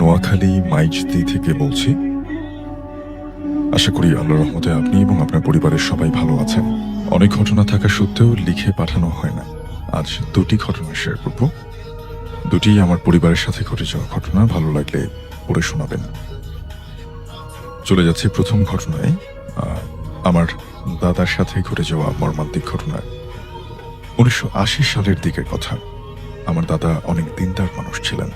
নোয়াখালী মাইজদি থেকে বলছি। আশা করি আল্লাহর রহমতে আপনি এবং আপনার পরিবারের সবাই ভালো আছেন। অনেক ঘটনা থাকা সত্ত্বেও লিখে পাঠানো হয় না। আজ দুটি ঘটনা শেয়ার করব। দুটি আমার পরিবারের সাথে ঘটে যাওয়া ঘটনা, ভালো লাগলে পড়ে শোনাবেন। চলে যাচ্ছি প্রথম ঘটনায়। আমার দাদার সাথে ঘটে যাওয়া মর্মান্তিক ঘটনা। 1980 সালের দিকের কথা। আমার দাদা অনেক দিনদার মানুষ ছিলেন।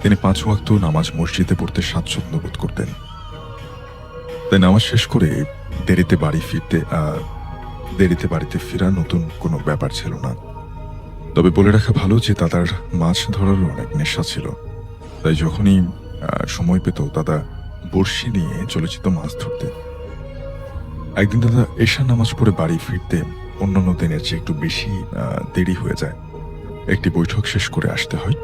তিনি 5 ওয়াক্ত নামাজ মসজিদে পড়তে স্বাচ্ছন্দ্য বোধ করতেন। তাই নামাজ শেষ করে দেরিতে বাড়িতে ফেরা নতুন কোনো ব্যাপার ছিল না। তবে বলে রাখা ভালো যে দাদার মাছ ধরারও অনেক নেশা ছিল। তাই যখনই সময় পেত দাদা বড়শি নিয়ে চলে যেত মাছ ধরতে। একদিন দাদা এশা নামাজ পড়ে বাড়ি ফিরতে অন্যান্য দিনের চেয়ে একটু বেশি দেরি হয়ে যায়। একটি বৈঠক শেষ করে আসতে হয়।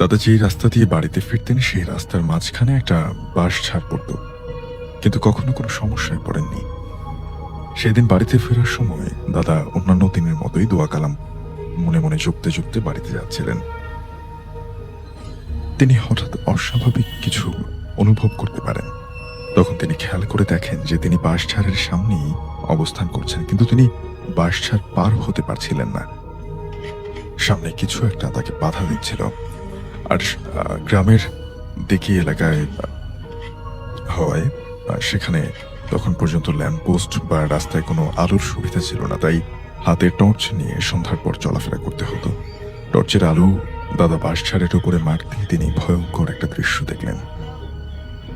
দাদা যেই রাস্তা দিয়ে বাড়িতে ফিরতেন সেই রাস্তার মাঝখানে একটা বাঁশ ঝাড় পড়ত, কিন্তু কখনো কোনো সমস্যায় পড়েননি। সেদিন বাড়িতে ফেরার সময় দাদা অন্যান্য দিনের মতোই দোয়া কালাম মনে মনে জপতে জপতে বাড়িতে যাচ্ছিলেন। তিনি হঠাৎ অস্বাভাবিক কিছু অনুভব করতে পারেন। তখন তিনি খেয়াল করে দেখেন যে তিনি বাঁশঝাড়ের সামনেই অবস্থান করছেন, কিন্তু তিনি বাঁশঝাড় পার হতে পারছিলেন না। সামনে কিছু একটা তাকে বাধা দিচ্ছিল। আর গ্রামের দিকে এলাকায় হওয়ায় সেখানে তখন পর্যন্ত ল্যাম্পপোস্ট বা রাস্তায় কোনো আলোর সুবিধা ছিল না। তাই হাতে টর্চ নিয়ে সন্ধ্যার পর চলাফেরা করতে হতো। টর্চের আলো দাদা বাঁশঝাড়ের উপরে মারতেই তিনি ভয়ঙ্কর একটা দৃশ্য দেখলেন।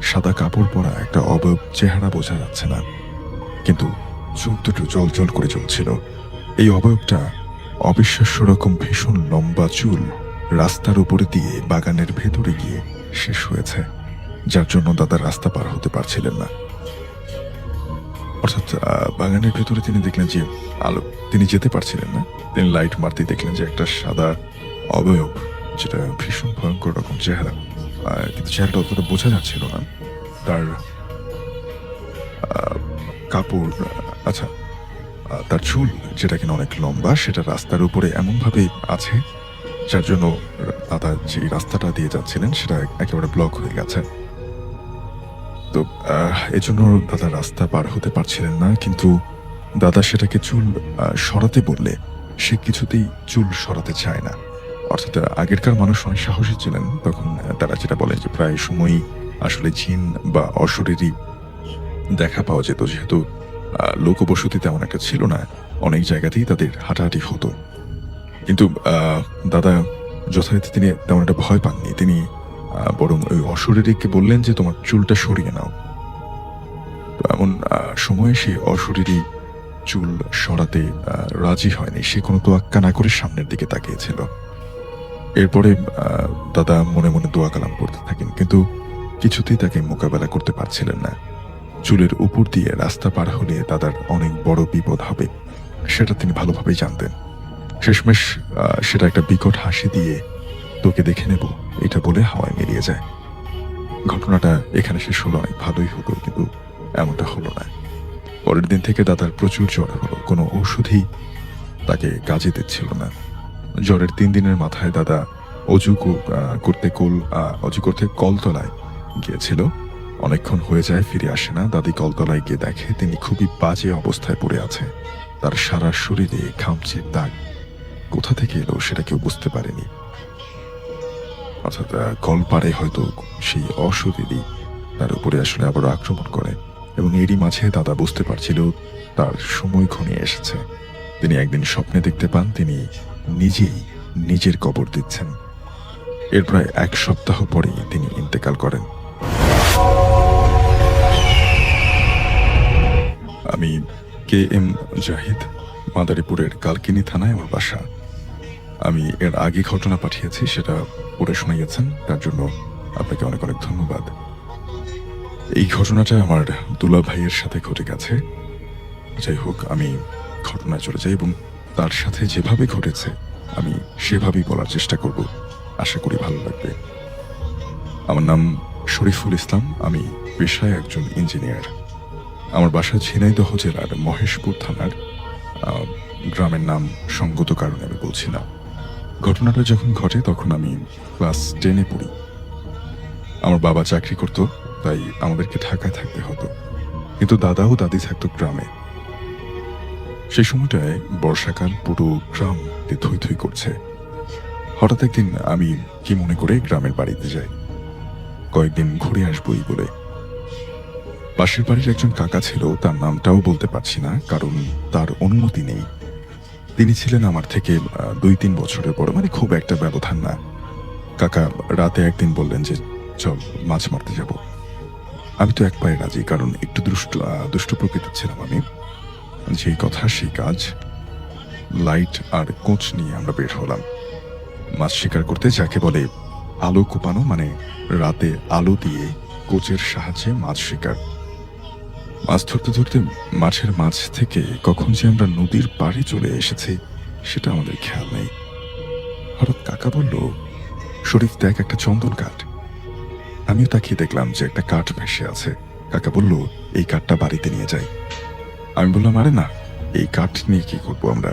সাদা কাপড় পরা একটা অবয়ব, চেহারা বোঝা যাচ্ছে না, কিন্তু চোখ দুটো জল জল করে জ্বলছিল। এই অবয়বটা অবিশ্বাস্য রকম ভীষণ লম্বা চুল রাস্তার উপরে দিয়ে বাগানের ভেতরে গিয়ে শেষ হয়েছে, যার জন্য দাদা রাস্তা পার হতে পারছিলেন না। অর্থাৎ বাগানের ভেতরে তিনি দেখলেন যে আলো, তিনি যেতে পারছিলেন না। তিনি লাইট মারতেই দেখলেন যে একটা সাদা অবয়ব, যেটা ভীষণ ভয়ঙ্কর রকম চেহারা, কিন্তু চেহারাটা অতটা বোঝা যাচ্ছিল না। তার কাপড়, আচ্ছা, তার চুল যেটা কিনা অনেক লম্বা, সেটা রাস্তার উপরে এমনভাবে আছে যার জন্য দাদা যে রাস্তাটা দিয়ে যাচ্ছিলেন সেটা একেবারে ব্লক হয়ে গেছে। তো এজন্য দাদা রাস্তা পার হতে পারছিলেন না। কিন্তু দাদা সেটাকে চুল সরাতে বললে সে কিছুতেই চুল সরাতে চায় না। অর্থাৎ আগেরকার মানুষ অনেক সাহসী ছিলেন। তখন তারা যেটা বলেন যে প্রায় সময়ই আসলে জিন বা অশরীরী দেখা পাওয়া যেত, যেহেতু লোকবসতি তেমন একটা ছিল না। অনেক জায়গাতেই তাদের হাঁটাহাঁটি হতো। কিন্তু দাদা যথারীতি তিনি তেমন একটা ভয় পাননি। তিনি বরং ওই অশরীরীকে বললেন যে তোমার চুলটা সরিয়ে নাও। এমন সময়ে সে অশরীরী চুল সরাতে রাজি হয়নি। সে কোনো তোয়াক্কা না করে সামনের দিকে তাকিয়েছিল। এরপরে দাদা মনে মনে দোয়া কালাম করতে থাকেন, কিন্তু কিছুতেই তাকে মোকাবেলা করতে পারছিলেন না। চুলের উপর দিয়ে রাস্তা পার হলে দাদার অনেক বড় বিপদ হবে, সেটা তিনি ভালোভাবেই জানতেন। শেষমেশ সেটা একটা বিকট হাসি দিয়ে তোকে দেখে নেব এটা বলে হাওয়ায় মিলিয়ে যায়। ঘটনাটা এখানে শেষ হলো। অনেক ভালোই হতো, কিন্তু এমনটা হলো না। পরের দিন থেকে দাদার প্রচুর জ্বর হলো। কোনো ওষুধই তাকে কাজে দিচ্ছিল না। জ্বরের 3 দিনের মাথায় দাদা অজু করতে কলতলায় গিয়েছিল। অনেকক্ষণ হয়ে যায়, ফিরে আসে না। দাদি কলতলায় গিয়ে দেখে তিনি খুবই বাজে অবস্থায় পড়ে আছে। তার সারা শরীরে খামচির দাগ কোথা থেকে এলো সেটা কেউ বুঝতে পারেনি। অর্থাৎ কলপাড়ে হয়তো সেই অশরীরী তার উপরে আসলে আবার আক্রমণ করে, এবং এরই মাঝে দাদা বুঝতে পারছিল তার সময় ঘনিয়ে এসেছে। তিনি একদিন স্বপ্নে দেখতে পান তিনি নিজেই নিজের কবর দিচ্ছেন। এর প্রায় 1 সপ্তাহ পরেই তিনি ইন্তেকাল করেন। আমি KM জাহিদ, মাদারীপুরের কালকিনি থানায় আমার বাসা। আমি এর আগে ঘটনা পাঠিয়েছি, সেটা পড়ে শোনাইয়েছেন, তার জন্য আপনাকে অনেক অনেক ধন্যবাদ। এই ঘটনাটা আমার দুলা ভাইয়ের সাথে ঘটে গেছে। যাই হোক, আমি ঘটনায় চলে যাই এবং তার সাথে যেভাবে ঘটেছে আমি সেভাবেই বলার চেষ্টা করব। আশা করি ভালো লাগবে। আমার নাম শরীফুল ইসলাম। আমি পেশায় একজন ইঞ্জিনিয়ার। আমার বাসা ঝিনাইদহ জেলার মহেশপুর থানার, গ্রামের নাম সঙ্গত কারণে আমি বলছি না। ঘটনাটা যখন ঘটে তখন আমি ক্লাস 10-এ পড়ি। আমার বাবা চাকরি করতো, তাই আমাদেরকে ঢাকায় থাকতে হতো, কিন্তু দাদা ও দাদি থাকতো গ্রামে। সেই সময়টায় বর্ষাকাল, পুরো গ্রাম থই থই করছে। হঠাৎ একদিন আমি কি মনে করে গ্রামের বাড়িতে যাই, কয়েকদিন ঘুরে আসবো এই বলে। পাশের বাড়ির একজন কাকা ছিল, তার নামটাও বলতে পারছি না কারণ তার অনুমতি নেই। তিনি ছিলেন আমার থেকে ২-৩ বছরের বড়, মানে খুব একটা ব্যবধান না। কাকা রাতে একদিন বললেন যে, চল মাছ মারতে যাব। আমি তো এক পায়ে রাজি, কারণ একটু দুষ্ট প্রকৃতির ছিলাম আমি। যেই কথা সেই কাজ। লাইট আর কোচ নিয়ে আমরা বের হলাম মাছ শিকার করতে, যাকে বলে আলো কোপানো, মানে রাতে আলো দিয়ে কোচের সাহায্যে মাছ শিকার। মাছ ধরতে ধরতে মাঠের মাছ থেকে কখন যে আমরা নদীর পাড়ে চলে এসেছি সেটা আমাদের খেয়াল নেই। হঠাৎ কাকা বলল, শরীফ দেখ, একটা চন্দন কাঠ। আমিও তাকিয়ে দেখলাম যে একটা কাঠ ভেসে আছে। কাকা বলল, এই কাঠটা বাড়িতে নিয়ে যাই। আমি বললাম, আরে না, এই কাঠ নিয়ে কি করবো আমরা?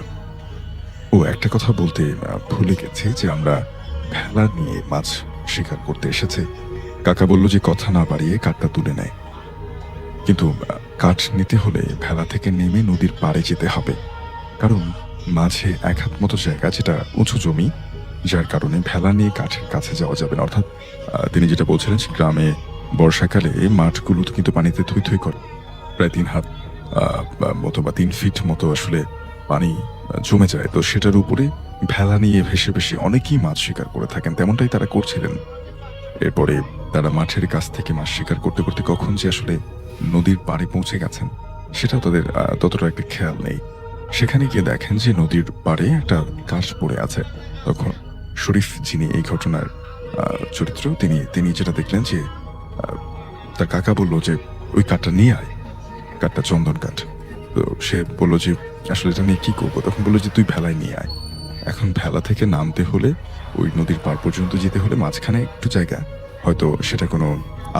ও একটা কথা বলতে ভুলে গেছি যে আমরা ভেলা নিয়ে মাছ শিকার করতে এসেছে। কাকা বলল যে কথা না বাড়িয়ে কাঠটা তুলে নেয়, কিন্তু কাঠ নিতে হলে ভেলা থেকে নেমে নদীর পাড়ে যেতে হবে, কারণ মাঝে এক হাত মতো জায়গা, যেটা উঁচু জমি, যার কারণে ভেলা নিয়ে কাঠের কাছে যাওয়া যাবে না। অর্থাৎ তিনি যেটা বলছিলেন যে গ্রামে বর্ষাকালে মাঠগুলো তো কিন্তু পানিতে থই থই করে, প্রায় ৩ হাত মতো বা ৩ ফিট মতো আসলে পানি জমে যায়। তো সেটার উপরে ভেলা নিয়ে ভেসে ভেসে অনেকেই মাছ শিকার করে থাকেন, তেমনটাই তারা করছিলেন। এরপরে তারা মাঠের কাছ থেকে মাছ শিকার করতে করতে কখন যে আসলে নদীর পাড়ে পৌঁছে গেছেন সেটাও তাদের ততটা একটা খেয়াল নেই। সেখানে গিয়ে দেখেন যে নদীর পাড়ে একটা কাঠ পড়ে আছে। তখন শরীফ, যিনি এই ঘটনার চরিত্র, তিনি যেটা দেখলেন যে তার কাকা বলল যে, ওই কাঠটা নিয়ে আয়, কাঠটা চন্দন কাঠ। তো সে বলল যে, আসলে এটা নিয়ে কি করবো? তখন বললো যে, তুই ভেলায় নিয়ে আয়। এখন ভেলা থেকে নামতে হলে, ওই নদীর পাড় পর্যন্ত যেতে হলে মাঝখানে একটু জায়গা, হয়তো সেটা কোনো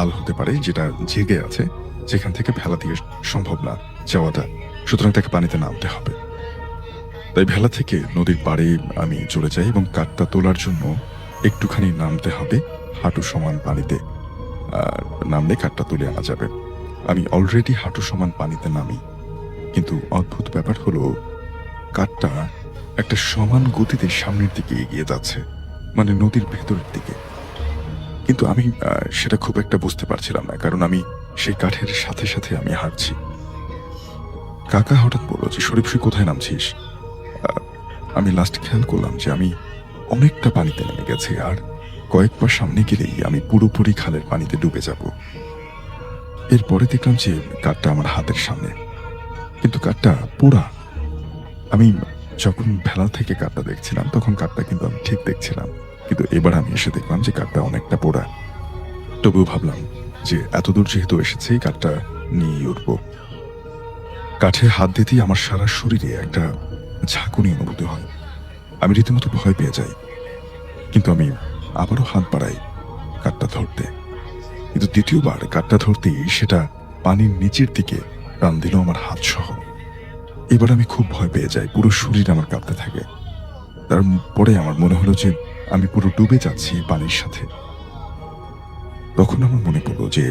আল হতে পারে যেটা জেগে আছে, যেখান থেকে ভেলা দিয়ে সম্ভব না যাওয়াটা, সুতরাং তাকে পানিতে নামতে হবে। তাই ভেলা থেকে নদীর পাড়ে আমি চলে যাই এবং কাঠটা তোলার জন্য একটুখানি নামতে হবে হাঁটু সমান পানিতে। আর নামলে কাঠটা তুলে আনা যাবে। আমি অলরেডি হাঁটু সমান পানিতে নামি, কিন্তু অদ্ভুত ব্যাপার হলো, কাঠটা একটা সমান গতিতে সামনের দিকে এগিয়ে যাচ্ছে, মানে নদীর ভেতরের দিকে। কিন্তু আমি সেটা খুব একটা বুঝতে পারছিলাম না, কারণ আমি সেই কাঠের সাথে সাথে আমি হাঁটছি। কাকা হঠাৎ বলল যে, শরীফ, কোথায় নামছিস? আমি লাস্ট খেয়াল করলাম যে আমি অনেকটা পানিতে নেমে গেছি, আর কয়েক পা সামনে গেলেই আমি পুরোপুরি খালের পানিতে ডুবে যাব। এরপরে দেখলাম যে কাঠটা আমার হাতের সামনে, কিন্তু কাঠটা পোড়া। আমি যখন ভেলা থেকে কাঠটা দেখছিলাম তখন কাঠটা কিন্তু আমি ঠিক দেখছিলাম, কিন্তু এবার আমি এসে দেখলাম যে কাঠটা অনেকটা পোড়া। তবুও ভাবলাম যে এতদূর যেহেতু এসেছি, কাঠটা নিয়ে উঠবো। কাঠে হাত দিতেই আমার সারা শরীরে একটা ঝাঁকুনি অনুভূতি হয়। আমি রীতিমতো ভয় পেয়ে যাই, কিন্তু আমি আবারও হাত বাড়াই কাঠটা ধরতে। কিন্তু দ্বিতীয়বার কাঠটা ধরতেই সেটা পানির নিচের দিকে টান দিল আমার হাত সহ। এবার আমি খুব ভয় পেয়ে যাই, পুরো শরীর আমার কাঁপতে থাকে। তারপরে আমার মনে হলো যে আমি পুরো ডুবে যাচ্ছি পানির সাথে। তখন আমার মনে পড়লো যে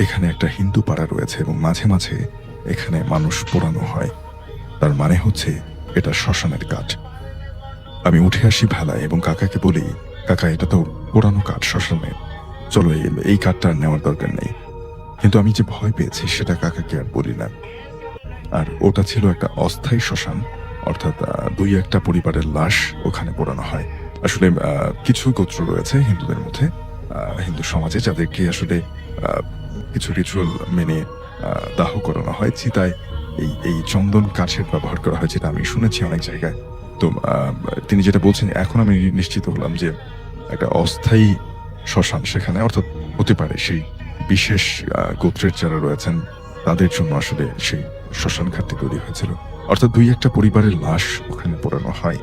এখানে একটা হিন্দু পাড়া রয়েছে এবং মাঝে মাঝে এখানে মানুষ পোড়ানো হয়, তার মানে হচ্ছে এটা শ্মশানের কাঠ। আমি উঠে আসি ভেলায় এবং কাকাকে বলি, কাকা, এটা তো পোড়ানো কাঠ শ্মশানের, চলো এই কাঠটা নেওয়ার দরকার নেই। কিন্তু আমি যে ভয় পেয়েছি সেটা কাকাকে আর বলি না। আর ওটা ছিল একটা অস্থায়ী শ্মশান, অর্থাৎ ২-১টা পরিবারের লাশ ওখানে পোড়ানো হয়। আসলে কিছু গোত্র রয়েছে হিন্দুদের মধ্যে, হিন্দু সমাজে, যাদেরকে আসলে কিছু রিচুয়াল মেনে দাহ করানো হয়। চিতায় এই চন্দন কাঠের ব্যবহার করা হয়, যেটা আমি শুনেছি অনেক জায়গায়। তো তিনি যেটা বলছেন, এখন আমি নিশ্চিত হলাম যে একটা অস্থায়ী শ্মশান সেখানে, অর্থাৎ হতে পারে সেই বিশেষ গোত্রের যারা রয়েছেন তাদের জন্য আসলে সেই শ্মশান ঘাটটি তৈরি হয়েছিল, অর্থাৎ ২-১টা পরিবারের লাশ ওখানে পোড়ানো হয়।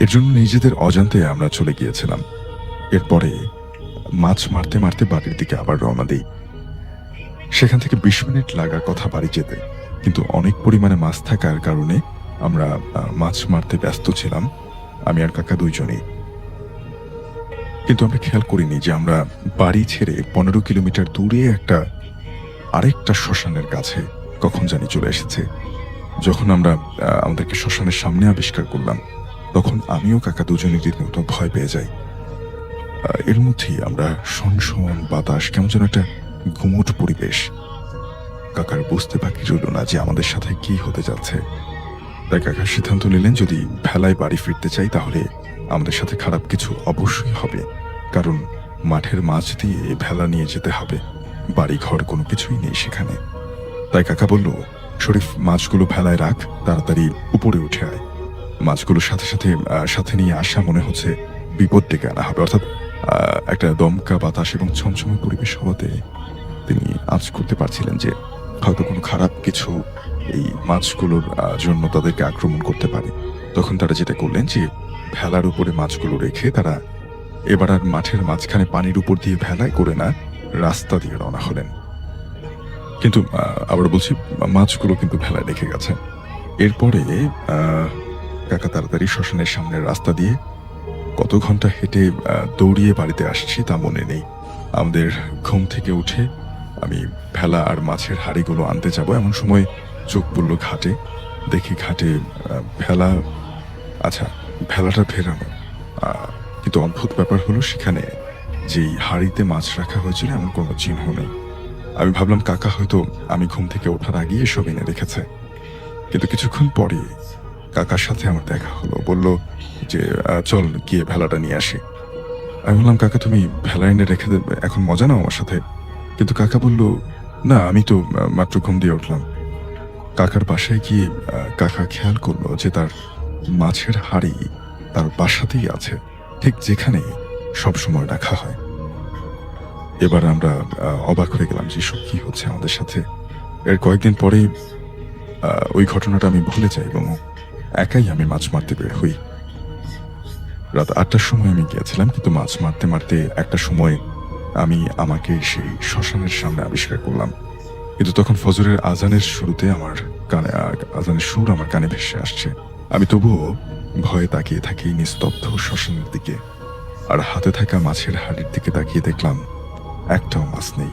এর জন্য নিজেদের অজান্তে আমরা চলে গিয়েছিলাম। এরপরে মাছ মারতে মারতে বাড়ির দিকে আবার রওনা দিই। সেখান থেকে ২০ মিনিট লাগার কথা বাড়ি যেতে, কিন্তু অনেক পরিমাণে মাছ থাকার কারণে আমরা মাছ মারতে ব্যস্ত ছিলাম, আমি আর কাকা দুইজনেই। কিন্তু আমরা খেয়াল করিনি যে আমরা বাড়ি ছেড়ে 15 কিলোমিটার দূরে আরেকটা শ্মশানের কাছে কখন জানি চলে এসেছে। যখন আমরা আমাদেরকে শ্মশানের সামনে আবিষ্কার করলাম, তখন আমিও কাকা দুজনে রীতিমতো ভয় পেয়ে যাই। এর মধ্যেই আমরা সনসন বাতাস, কেমন যেন একটা গুমোট পরিবেশ। কাকার বুঝতে বাকি রইল না যে আমাদের সাথে কি হতে যাচ্ছে। তাই কাকা সিদ্ধান্ত নিলেন, যদি ভেলায় বাড়ি ফিরতে চাই তাহলে আমাদের সাথে খারাপ কিছু অবশ্যই হবে, কারণ মাঠের মাছ দিয়ে ভেলা নিয়ে যেতে হবে, বাড়ি ঘর কোনো কিছুই নেই সেখানে। তাই কাকা বলল, শরীফ মাছগুলো ভেলায় রাখ, তাড়াতাড়ি উপরে উঠে আয়। মাছগুলোর সাথে নিয়ে আসা মনে হচ্ছে বিপদ ডেকে আনা হবে, অর্থাৎ একটা দমকা বাতাস এবং ছমছমে পরিবেশ হওয়াতে তিনি আঁচ করতে পারছিলেন যে হয়তো কোনো খারাপ কিছু এই মাছগুলোর জন্য তাদেরকে আক্রমণ করতে পারে। তখন তারা যেটা করলেন যে ভেলার উপরে মাছগুলো রেখে তারা এবার আর মাঠের মাঝখানে পানির উপর দিয়ে ভেলায় করে না, রাস্তা দিয়ে রওনা হলেন। কিন্তু আবার বলছি, মাছগুলো কিন্তু ভেলায় রেখে গেছে। এরপরে কাকা তাড়াতাড়ি শ্মশানের সামনের রাস্তা দিয়ে কত ঘন্টা হেঁটে দৌড়িয়ে বাড়িতে আসছি তা মনে নেই। আমাদের ঘুম থেকে উঠে আমি ভেলা আর মাছের হাঁড়িগুলো আনতে যাব, এমন সময় চোখ পড়ল ঘাটে। দেখি ঘাটে ভেলাটা ফেরানো। কিন্তু অদ্ভুত ব্যাপার হলো, সেখানে যেই হাঁড়িতে মাছ রাখা হয়েছিল এমন কোনো চিহ্ন নেই। আমি ভাবলাম কাকা হয়তো আমি ঘুম থেকে ওঠার আগেই এসব এনে রেখেছে। কিন্তু কিছুক্ষণ পরে কাকার সাথে আমার দেখা হলো। বলল যে চল গিয়ে ভেলাটা নিয়ে আসি। আমি বললাম, কাকা তুমি ভেলা এনে রেখে দেবে, এখন মজা নাও আমার সাথে। কিন্তু কাকা বলল, না আমি তো মাত্র ঘুম দিয়ে উঠলাম। কাকার বাসায় গিয়ে কাকা খেয়াল করলো যে তার মাছের হাঁড়ি তার বাসাতেই আছে, ঠিক যেখানে সবসময় রাখা হয়। এবার আমরা অবাক হয়ে গেলাম যে সব কি হচ্ছে আমাদের সাথে। এর কয়েকদিন পরে ওই ঘটনাটা আমি ভুলে যাই এবং একাই আমি মাছ মারতে বের হই। রাত 8টার সময় আমি গিয়েছিলাম, কিন্তু মাছ মারতে মারতে একটা সময় আমাকে সেই শ্মশানের সামনে আবিষ্কার করলাম। কিন্তু তখন ফজরের আজানের শুরুতে আজানের সুর আমার কানে ভেসে আসছে। আমি তবুও ভয়ে তাকিয়ে থাকি নিস্তব্ধ শ্মশানের দিকে, আর হাতে থাকা মাছের হাড়ির দিকে তাকিয়ে দেখলাম একটাও মাছ নেই।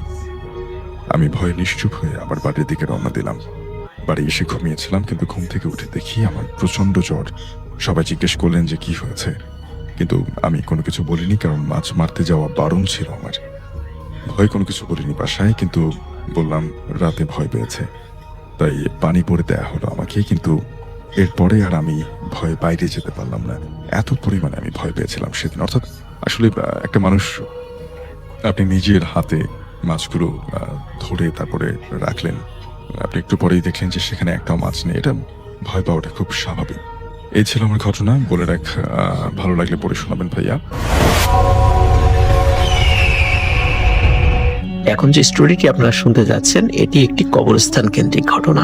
আমি ভয়ে নিশ্চুপ হয়ে আবার বাড়ির দিকে রওনা দিলাম। বাড়ি এসে ঘুমিয়েছিলাম, কিন্তু ঘুম থেকে উঠে দেখি আমার প্রচন্ড জ্বর। সবাই জিজ্ঞেস করলেন যে কি হয়েছে, কিন্তু আমি কোনো কিছু বলিনি, কারণ মাছ মারতে যাওয়া বারণ ছিল আমার। ভয় কোনো কিছু বলিনি বাসায়, কিন্তু বললাম রাতে ভয় পেয়েছে, তাই পানি পরে দেয়া হলো আমাকে। কিন্তু এরপরে আর আমি ভয়ে বাইরে যেতে পারলাম না, এত পরিমাণে আমি ভয় পেয়েছিলাম সেদিন। অর্থাৎ আসলে একটা মানুষ আপনি নিজের হাতে মাছগুলো ধরে তারপরে রাখলেন, আপনি একটু পরেই দেখলেন যে সেখানে একটাও মাছ নেই, এটা ভয় পাওয়াটা খুব স্বাভাবিক। এই ছিল আমার ঘটনা। বলে ভালো লাগলে পড়ে শোনাবেন ভাইয়া। এখন যে স্টোরিটি আপনারা শুনতে যাচ্ছেন, এটি একটি কবরস্থান কেন্দ্রিক ঘটনা।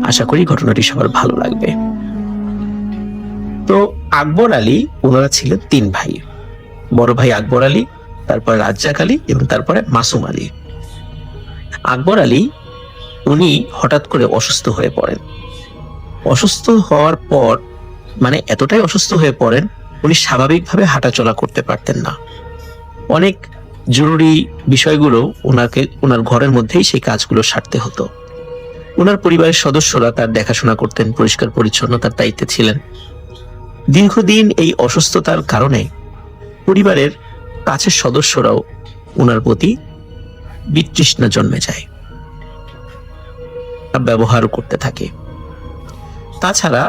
আশা করি ঘটনাটি সবার ভালো লাগবে। তো আকবর আলী, ওনারা ছিলেন 3 ভাই। বড় ভাই আকবর আলী, তারপর রাজ্জাক আলী এবং তারপরে মাসুম আলী। আকবর আলী উনি হঠাৎ করে অসুস্থ হয়ে পড়েন। অসুস্থ হওয়ার পর এতটাই অসুস্থ হয়ে পড়েন, উনি স্বাভাবিকভাবে হাঁটাচলা করতে পারতেন না। অনেক জরুরি বিষয়গুলো ওনার ঘরের মধ্যেই সেই কাজগুলো সারতে হতো। ওনার পরিবারের সদস্যরা তার দেখাশোনা করতেন, পরিষ্কার পরিচ্ছন্নতার দায়িত্বে ছিলেন। দীর্ঘদিন এই অসুস্থতার কারণে পরিবারের কাছের সদস্যরাও ওনার প্রতি বিতৃষ্ণা জন্মে যায়, ব্যবহারও করতে থাকে। তাছাড়া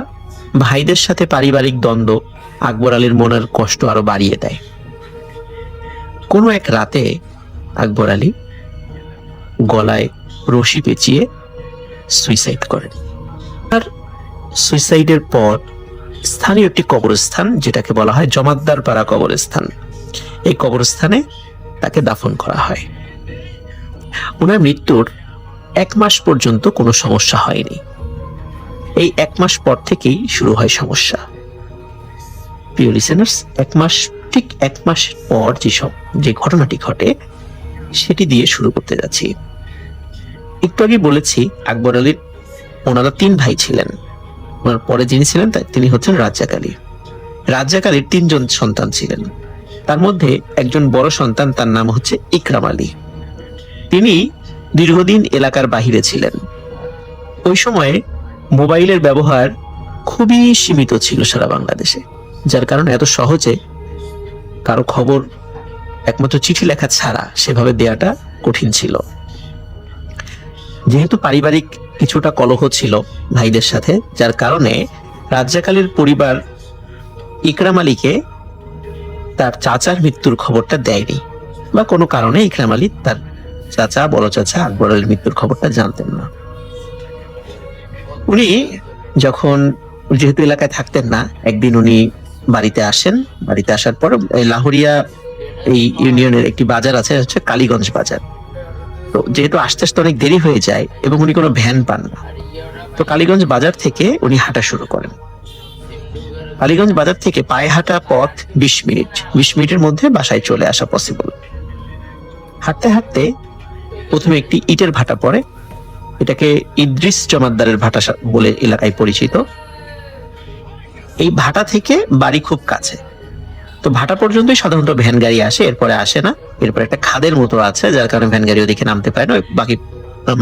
ভাইদের সাথে পারিবারিক দ্বন্দ্ব আকবর আলীর মনের কষ্ট আরো বাড়িয়ে দেয়। কোনো এক রাতে আকবর আলী গলায় রশি পেঁচিয়ে সুইসাইড করেন। আর সুইসাইডের পর স্থানীয় একটি কবরস্থান, যেটাকে বলা হয় জমাদ্দার পাড়া কবরস্থান, এই কবরস্থানে তাকে দাফন করা হয়। ওনার মৃত্যুর 1 মাস পর্যন্ত কোনো সমস্যা হয়নি। এই 1 মাস পর থেকেই শুরু হয় সমস্যা। প্রিয় লিসেনার্স, 1 মাস পর যে ঘটনাটি ঘটে সেটি দিয়ে শুরু করতে যাচ্ছি। একটু আগে বলেছি আকবর আলীর ওনারা 3 ভাই ছিলেন। ওনার পরে যিনি ছিলেন তিনি হচ্ছেন রাজ্জাক আলী। রাজ্জাক আলীর 3 জন সন্তান ছিলেন। তার মধ্যে একজন বড় সন্তান, তার নাম হচ্ছে ইকরাম আলী। তিনি দীর্ঘদিন এলাকার বাহিরে ছিলেন। ওই সময়ে মোবাইলের ব্যবহার খুবই সীমিত ছিল সারা বাংলাদেশে, যার কারণে এত সহজে কারো খবর একমাত্র চিঠি লেখা ছাড়া সেভাবে দেয়াটা কঠিন ছিল। যেহেতু পারিবারিক কিছুটা কলহ ছিল ভাইদের সাথে, যার কারণে রাজ্জাক আলীর পরিবার ইকরাম আলীকে তার চাচার মৃত্যুর খবরটা দেয়নি, বা কোনো কারণে ইকরাম আলী তার চাচা, বড় চাচা আকবর আলীর মৃত্যুর খবরটা জানতেন না। উনি যখন, যেহেতু এলাকায় থাকতেন না, একদিন উনি বাড়িতে আসেন। বাড়িতে আসার পর লাহোরিয়া এই ইউনিয়নের একটি বাজার আছে, হচ্ছে কালীগঞ্জ বাজার। তো যেহেতু আসতে আসতে অনেক দেরি হয়ে যায় এবং উনি কোনো ভ্যান পান না, তো কালীগঞ্জ বাজার থেকে উনি হাঁটা শুরু করেন। কালীগঞ্জ বাজার থেকে পায়ে হাঁটা পথ 20 মিনিট, 20 মিনিটের মধ্যে বাসায় চলে আসা পসিবল। হাঁটতে হাঁটতে প্রথমে একটি ইটের ভাটা পড়ে, এটাকে ইদ্রিস জমাদ্দারের ভাটা বলে এলাকায় পরিচিত। এই ভাটা থেকে বাড়ি খুব কাছে, তো ভাটা পর্যন্তই সাধারণত ভ্যান গাড়ি আসে, এরপরে আসে না। এরপর একটা খাদের মতো আছে, যার কারণে ভ্যান গাড়ি ওদিকে নামতে পারে না, বাকি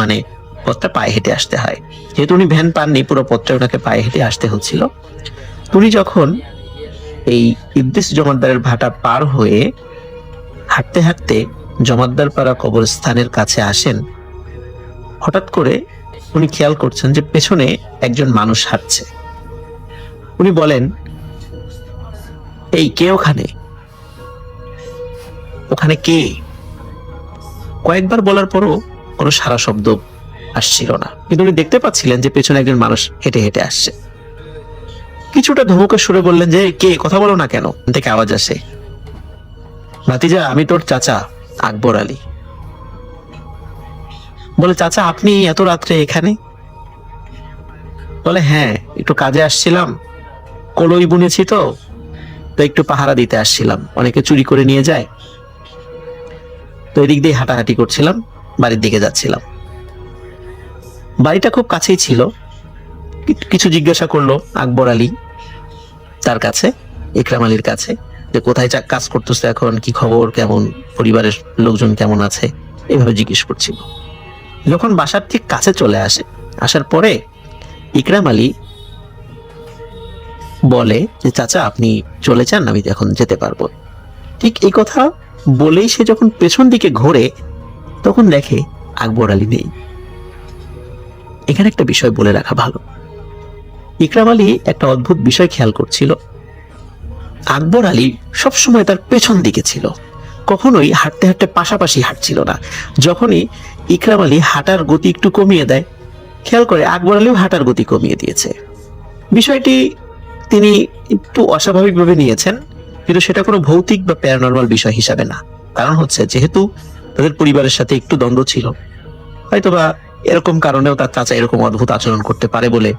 মানে পথটা পায়ে হেঁটে আসতে হয়। যেহেতু উনি ভ্যান পাননি, পুরো পথটা ওনাকে পায়ে হেঁটে আসতে হচ্ছিল। উনি যখন এই ইদ্রিস জমাদ্দারের ভাটা পার হয়ে হাঁটতে হাঁটতে জমাদ্দার পাড়া কবরস্থানের কাছে আসেন, হঠাৎ করে উনি খেয়াল করছেন যে পেছনে একজন মানুষ হাঁটছে। উনি বলেন, এই কে ওখানে? ওখানে কে? কয়েকবার বলার পরও কোনো সারা শব্দ আসছিল না, কিন্তু উনি দেখতে পাচ্ছিলেন যে পেছনে একজন মানুষ হেঁটে হেঁটে আসছে। কিছুটা ধমকে সুরে বললেন যে, কে? কথা বলো না কেন? থেকে আওয়াজ আসে, ভাতিজা, আমি তোর চাচা আকবর আলী। বলে, চাচা আপনি এত রাত্রে এখানে? বলে, হ্যাঁ, একটু কাজে আসছিলাম, কলই বুনেছি তো একটু পাহারা দিতে আসছিলাম, অনেকে চুরি করে নিয়ে যায়, তো এদিক দিয়ে হাঁটাহাঁটি করছিলাম, বাড়ির দিকে যাচ্ছিলাম। বাড়িটা খুব কাছেই ছিল। কিছু জিজ্ঞাসা করলো আকবর আলী তার কাছে, ইকরাম আলীর কাছে, যে কোথায় কাজ করতেছে এখন, কি খবর, কেমন, পরিবারের লোকজন কেমন আছে, এইভাবে জিজ্ঞেস করছিল। যখন বাসার ঠিক কাছে চলে আসে, আসার পরে ইকরাম আলী বলে যে, চাচা আপনি চলে যান, আমি এখন যেতে পারবো। ঠিক এই কথা বলেই সে যখন পেছন দিকে ঘোরে, তখন দেখে আকবর আলী নেই। এখানে একটা বিষয় বলে রাখা ভালো, ইকরাম আলী একটা অদ্ভুত বিষয় খেয়াল করছিল। আকবর আলী সবসময় তার পেছন দিকে ছিল, কখনোই হাঁটতে হাঁটতে পাশাপাশি হাঁটছিল না। যখনই ইকরাম আলী হাঁটার গতি একটু কমিয়ে দেয়, খেয়াল করে আকবর আলীও হাঁটার গতি কমিয়ে দিয়েছে। বিষয়টি তিনি একটু অস্বাভাবিকভাবে নিয়েছেন, কিন্তু সেটা কোনো ভৌতিক বা প্যারানরমাল বিষয় হিসাবে না। কারণ হচ্ছে, যেহেতু তাদের পরিবারের সাথে একটু দ্বন্দ্ব ছিল, হয়তোবা এরকম কারণেও তার চাচা এরকম অদ্ভুত আচরণ করতে পারে বলে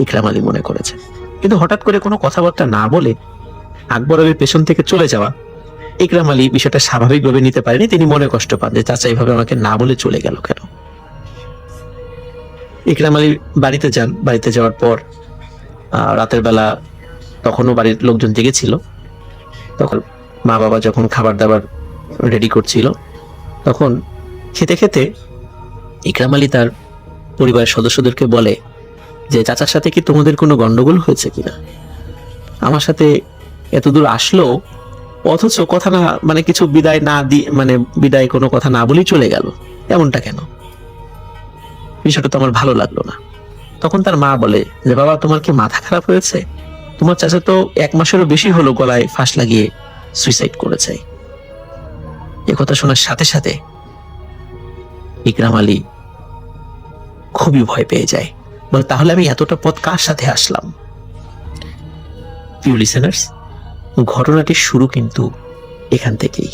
ইকরাম আলী মনে করেছে। কিন্তু হঠাৎ করে কোনো কথাবার্তা না বলে আকবর আলীর পেছন থেকে চলে যাওয়া, ইকরাম আলী বিষয়টা স্বাভাবিকভাবে নিতে পারেনি। তিনি মনে কষ্ট পান যে চাচা এইভাবে আমাকে না বলে চলে গেল কেন। ইকরাম আলী বাড়িতে যান। বাড়িতে যাওয়ার পর রাতের বেলা তখনও বাড়ির লোকজন জেগেছিল। তখন মা বাবা যখন খাবার দাবার রেডি করছিল, তখন খেতে খেতে ইকরাম আলী তার পরিবারের সদস্যদেরকে বলে যে, চাচার সাথে কি তোমাদের কোনো গন্ডগোল হয়েছে কিনা? আমার সাথে এতদূর আসলো, অথচ কথা না, মানে কিছু বিদায় না দিয়ে, মানে বিদায় কোনো কথা না বলেই চলে গেল, এমনটা কেন? বিষয়টা তো আমার ভালো লাগলো না। তখন তার মা বলে যে, বাবা তোমার কি মাথা খারাপ হয়েছে? তোমার চাচা তো 1 মাসেরও বেশি হলো গলায় ফাঁস লাগিয়ে সুইসাইড করেছে। এ কথা শোনার সাথে সাথে ইকরাম আলী খুবই ভয় পেয়ে যায়। বলে, তাহলে আমি এতটা পথ কার সাথে আসলাম? প্রিয় লিসেনার্স, ঘটনাটির শুরু কিন্তু এখান থেকেই।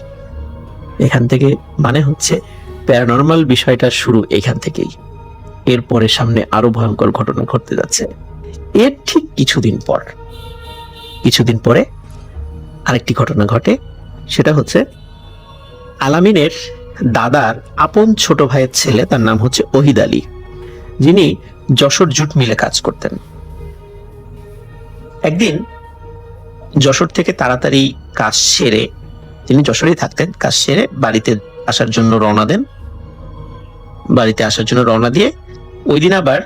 এখান থেকে মানে হচ্ছে প্যারানরমাল বিষয়টার শুরু এখান থেকেই। এরপরে সামনে আরো ভয়ঙ্কর ঘটনা ঘটতে যাচ্ছে। এর ঠিক কিছুদিন পরে আরেকটি ঘটনা ঘটে। সেটা হচ্ছে আলামিনের দাদার আপন ছোট ভাইয়ের ছেলে, তার নাম হচ্ছে ওহিদ আলী, যিনি যশোর জুট মিলে কাজ করতেন। একদিন যশোর থেকে তাড়াতাড়ি কাজ সেরে তিনি যশোরেই থাকতেন। কাজ সেরে বাড়িতে আসার জন্য রওনা দেন। বাড়িতে আসার জন্য রওনা দিয়ে ওই দিন আবার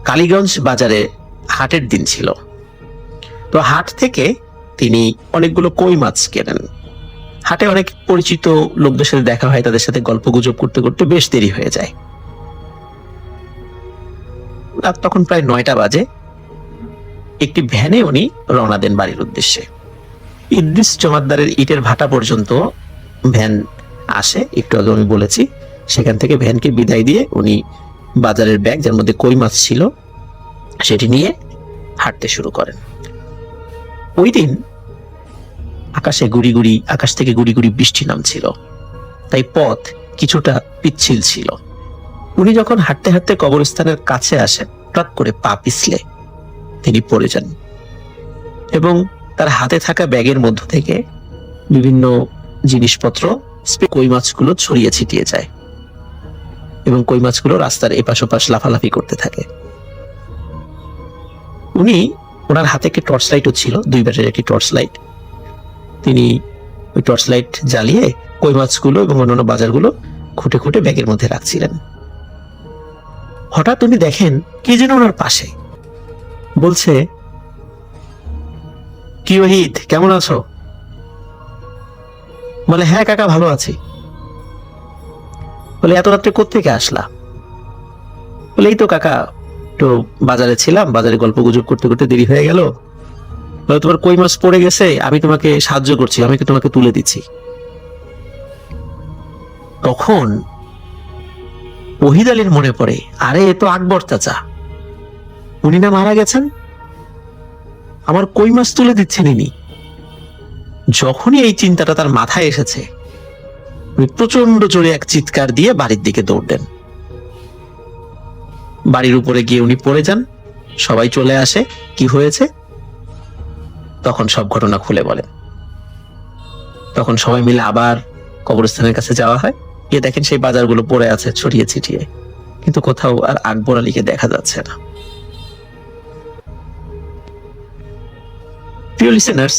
কালীগঞ্জ বাজারে হাটের দিন ছিল। তো হাট থেকে তিনি অনেকগুলো কই মাছ কেনেন। হাটে অনেক পরিচিত লোকদের সাথে দেখা হয়, তাদের সাথে গল্প গুজব করতে করতে বেশ দেরি হয়ে যায়। রাত তখন প্রায় 9টা বাজে। একটি ভ্যানে উনি রওনা দেন বাড়ির উদ্দেশ্যে। ইদ্রিস জমাদ্দারের ইটের ভাটা পর্যন্ত ভ্যান আসে, একটু আগে আমি বলেছি। সেখান থেকে ভ্যানকে বিদায় দিয়ে উনি বাজারের ব্যাগ, যার মধ্যে কই মাছ ছিল, সেটি নিয়ে হাঁটতে শুরু করেন। ওই দিন আকাশ থেকে গুড়ি গুড়ি বৃষ্টি নামছিল, তাই পথ কিছুটা পিচ্ছিল ছিল। উনি যখন হাঁটতে হাঁটতে কবরস্থানের কাছে আসেন, হঠাৎ করে পা পিছলে তিনি পড়ে যান এবং তার হাতে থাকা ব্যাগের মধ্য থেকে বিভিন্ন জিনিসপত্র, কই মাছগুলো ছড়িয়ে ছিটিয়ে যায় এবং কই মাছগুলো রাস্তার এপাশ ওপাশ লাফালাফি করতে থাকে। ওনার হাতে একটি টর্চ লাইটও ছিল, 2 ব্যাটারির একটি টর্চ লাইট। তিনি ওই টর্চ লাইট জ্বালিয়ে কই মাছগুলো এবং অন্যান্য বাজারগুলো খুঁটে খুঁটে ব্যাগের মধ্যে রাখছিলেন। হঠাৎ উনি দেখেন কে যেন ওনার পাশে বলছে, কি ওহিদ, কেমন আছো? বলে, হ্যাঁ কাকা, ভালো আছি। বলে, এত রাত্রে কোত্থেকে আসলা? বলে, এই তো কাকা, একটু বাজারে ছিলাম, বাজারে গল্প গুজব করতে করতে দেরি হয়ে গেল। বলে, তোমার কই মাছ পড়ে গেছে, আমি তোমাকে সাহায্য করছি, আমি তোমাকে তুলে দিচ্ছি। তখন ওহিদ আলীর মনে পড়ে, আরে এ তো আকবর চাচা, উনি না মারা গেছেন, আমার কই মাছ তুলে দিচ্ছেন ইনি। যখনই এই চিন্তাটা তার মাথায় এসেছে, উনি প্রচন্ড জোরে এক চিৎকার দিয়ে বাড়ির দিকে দৌড় দেন। বাড়ির উপরে গিয়ে উনি পড়ে যান। সবাই চলে আসে, কি হয়েছে? তখন সব ঘটনা খুলে বলেন। তখন সবাই মিলে আবার কবরস্থানের কাছে যাওয়া হয়। গিয়ে দেখেন সেই বাজারগুলো পড়ে আছে ছড়িয়ে ছিটিয়ে, কিন্তু কোথাও আর আকবর আলীকে দেখা যাচ্ছে না। প্রিয় লিসেনার্স,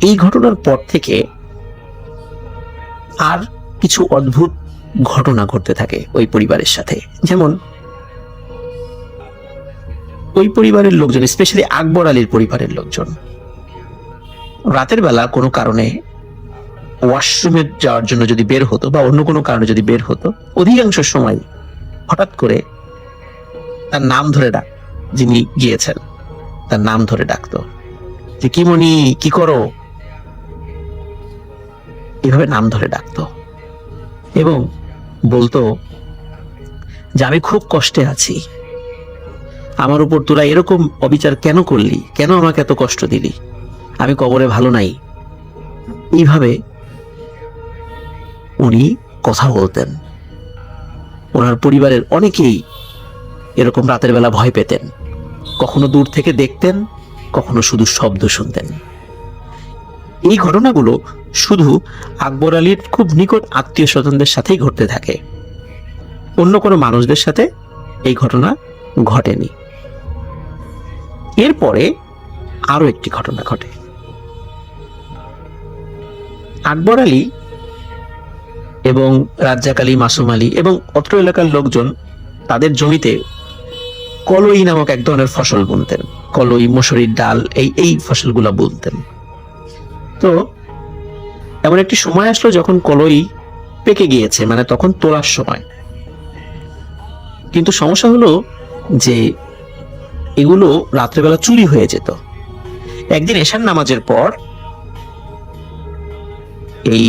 এই ঘটনার পর থেকে আর কিছু অদ্ভুত ঘটনা ঘটতে থাকে ওই পরিবারের সাথে। যেমন ওই পরিবারের লোকজন, স্পেশালি আকবর আলীর পরিবারের লোকজন, রাতের বেলা কোনো কারণে ওয়াশরুমে যাওয়ার জন্য যদি বের হতো বা অন্য কোনো কারণে যদি বের হতো, অধিকাংশ সময় হঠাৎ করে তার নাম ধরে যিনি গিয়েছেন তার নাম ধরে ডাকতো, যে কি মনি, কি করো, এভাবে নাম ধরে ডাকতো এবং বলতো যে আমি খুব কষ্টে আছি, আমার উপর তোরা এরকম অবিচার কেন করলি, কেন আমাকে এত কষ্ট দিলি, আমি কবরে ভালো নাই। এইভাবে উনি কথা বলতেন। ওনার পরিবারের অনেকেই এরকম রাতের বেলা ভয় পেতেন, কখনো দূর থেকে দেখতেন, কখনো শুধু শব্দ শুনতেন। এই ঘটনাগুলো শুধু আকবর আলীর খুব নিকট আত্মীয় স্বজনদের সাথেই ঘটতে থাকে, অন্য কোনো মানুষদের সাথে এই ঘটনা ঘটেনি। এরপরে আরো একটি ঘটনা ঘটে। আকবর আলী এবং রাজ্জাক আলী, মাসুম আলী এবং অত্র এলাকার লোকজন তাদের জমিতে কলই নামক এক ধরনের ফসল বুনতেন। কলই, মসুরির ডাল, এই ফসলগুলা বুনতেন। তো এমন একটি সময় আসলো যখন কলই পেকে গিয়েছে, মানে তখন তোলার সময়। কিন্তু সমস্যা হলো যে এগুলো রাত্রেবেলা চুরি হয়ে যেত। একদিন এশার নামাজের পর এই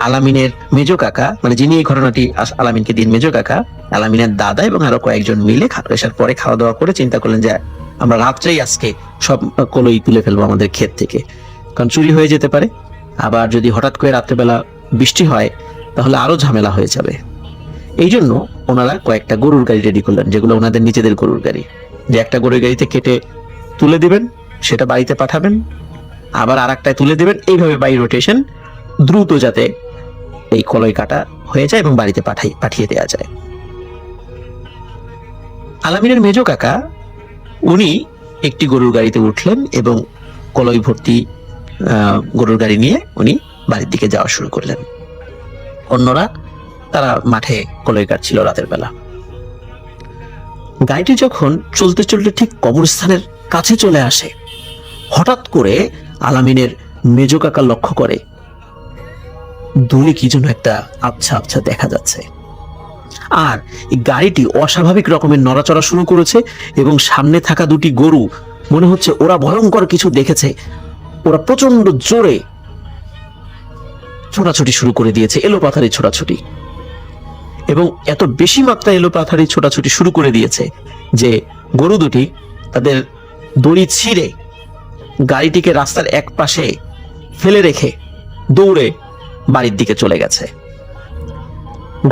আলামিনের মেজ কাকা, মানে যিনি এই ঘটনাটি আলামিনকে দিন, মেজ কাকা, আলামিনের দাদা এবং আরো কয়েকজন মিলে এশার পরে খাওয়া দাওয়া করে চিন্তা করলেন যে আমরা রাত্রেই আজকে সব কলই তুলে ফেলবো আমাদের ক্ষেত থেকে, কারণ চুরি হয়ে যেতে পারে। আবার যদি হঠাৎ করে রাত্রেবেলা বৃষ্টি হয় তাহলে আরো ঝামেলা হয়ে যাবে। এই জন্য ওনারা কয়েকটা গরুর গাড়ি রেডি করলেন, যেগুলো ওনাদের নিজেদের গরুর গাড়ি, যে একটা গরুর গাড়িতে কেটে তুলে দিবেন, সেটা বাড়িতে পাঠাবেন, আবার আর একটায় তুলে দিবেন, এইভাবে বাই রোটেশন দ্রুত যাতে এই কলই কাটা হয়ে যায় এবং বাড়িতে পাঠিয়ে দেওয়া যায়। আলামিনের মেজ কাকা উনি একটি গরুর গাড়িতে উঠলেন এবং কলই ভর্তি গরুর গাড়ি নিয়ে উনি বাড়ির দিকে যাওয়া শুরু করলেন। অন্যরা তারা মাঠে কলই কাটছিল রাতের বেলা। গাড়িটি যখন চলতে চলতে ঠিক কবরস্থানের কাছে চলে আসে, হঠাৎ করে আলামিনের মেজ কাকা লক্ষ্য করে দূরে কি যেন একটা আবছা আবছা দেখা যাচ্ছে। আর এই গাড়িটি অস্বাভাবিক রকমের নড়াচড়া শুরু করেছে এবং সামনে থাকা দুটি গরু মনে হচ্ছে ওরা ভয়ঙ্কর কিছু দেখেছে। ওরা প্রচন্ড জোরে ছোটাছুটি শুরু করে দিয়েছে, এলোপাথারি ছোটাছুটি, এবং এত বেশি মাত্রায় এলোপাথারি ছোটাছুটি শুরু করে দিয়েছে যে গরু দুটি তাদের দড়ি ছিঁড়ে গাড়িটিকে রাস্তার এক পাশে ফেলে রেখে দৌড়ে বাড়ির দিকে চলে গেছে।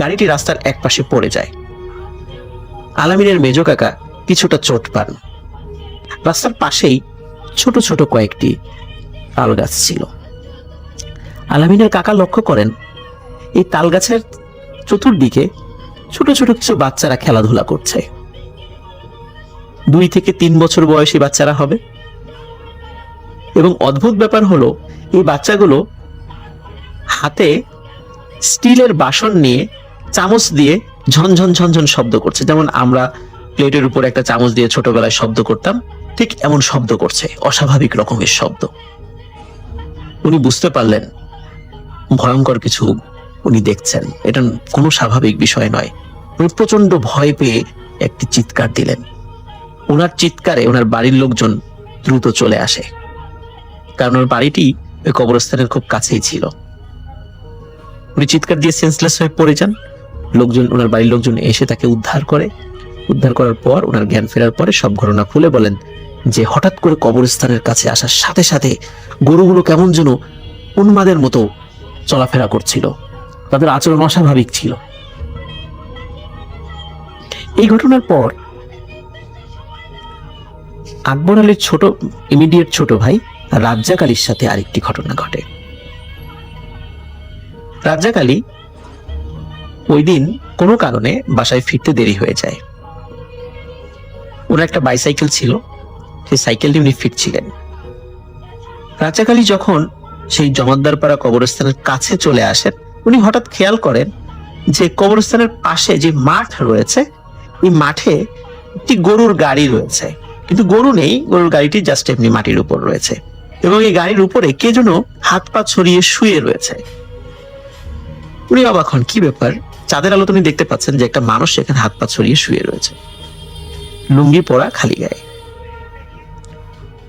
গাড়িটি রাস্তার এক পাশে পড়ে যায়। আলামিনের মেজ কাকা কিছুটা চোট পান। রাস্তার পাশেই ছোট ছোট কয়েকটি তাল গাছ ছিল। আলামিনের কাকা লক্ষ্য করেন এই তাল গাছের চতুর্দিকে ছোট ছোট কিছু বাচ্চারা খেলাধুলা করছে। 2 থেকে 3 বছর বয়সী বাচ্চারা হবে। এবং অদ্ভুত ব্যাপার হলো এই বাচ্চাগুলো হাতে স্টিলের বাসন নিয়ে চামচ দিয়ে ঝনঝন ঝনঝন শব্দ করছে, যেমন আমরা প্লেটের উপর একটা চামচ দিয়ে ছোটবেলায় শব্দ করতাম, ঠিক এমন শব্দ করছে, অস্বাভাবিক রকমের শব্দ। উনি বুঝতে পারলেন ভয়ঙ্কর কিছু উনি দেখছেন, এটা কোনো স্বাভাবিক বিষয় নয়। উনি প্রচন্ড ভয় পেয়ে একটি চিৎকার দিলেন। ওনার চিৎকারে ওনার বাড়ির লোকজন দ্রুত চলে আসে, কারণ ওর বাড়িটি ওই কবরস্থানের খুব কাছেই ছিল। উনি চিৎকার দিয়ে সেন্সলেস হয়ে পড়ে যান। ওনার বাড়ির লোকজন এসে তাকে উদ্ধার করার পর ওনার জ্ঞান ফেরার পরে সব ঘটনা খুলে বলেন যে হঠাৎ করে কবরস্থানের কাছে আসার সাথে সাথে গরুগুলো কেমন যেন উন্মাদের মতো চলাফেরা করছিল, তাদের আচরণ অস্বাভাবিক ছিল। এই ঘটনার পর আকবর আলীর ইমিডিয়েট ছোট ভাই রাজ্জাক আলীর সাথে আরেকটি ঘটনা ঘটে। রাজ্জাক আলী ওই দিন কোনো কারণে বাসায় ফিরতে দেরি হয়ে যায়। ওনার একটা বাইসাইকেল ছিল, সেই সাইকেলটি উনি ফিরছিলেন। রাজ্জাক আলী যখন সেই জমাদ্দারপাড়া কবরস্থানের কাছে চলে আসেন, উনি হঠাৎ খেয়াল করেন যে কবরস্থানের পাশে যে মাঠ রয়েছে, এই মাঠে একটি গরুর গাড়ি রয়েছে, কিন্তু গরু নেই, গরুর গাড়িটি জাস্ট এমনি মাটির উপর রয়েছে, এবং এই গাড়ির উপরে কে যেন হাত পা ছড়িয়ে শুয়ে রয়েছে। উনি অবাক হন, কি ব্যাপার? চাঁদের আলো তিনি দেখতে পাচ্ছেন যে একটা মানুষ এখানে হাত পা ছড়িয়ে শুয়ে রয়েছে, লুঙ্গি পরা, খালি গায়ে।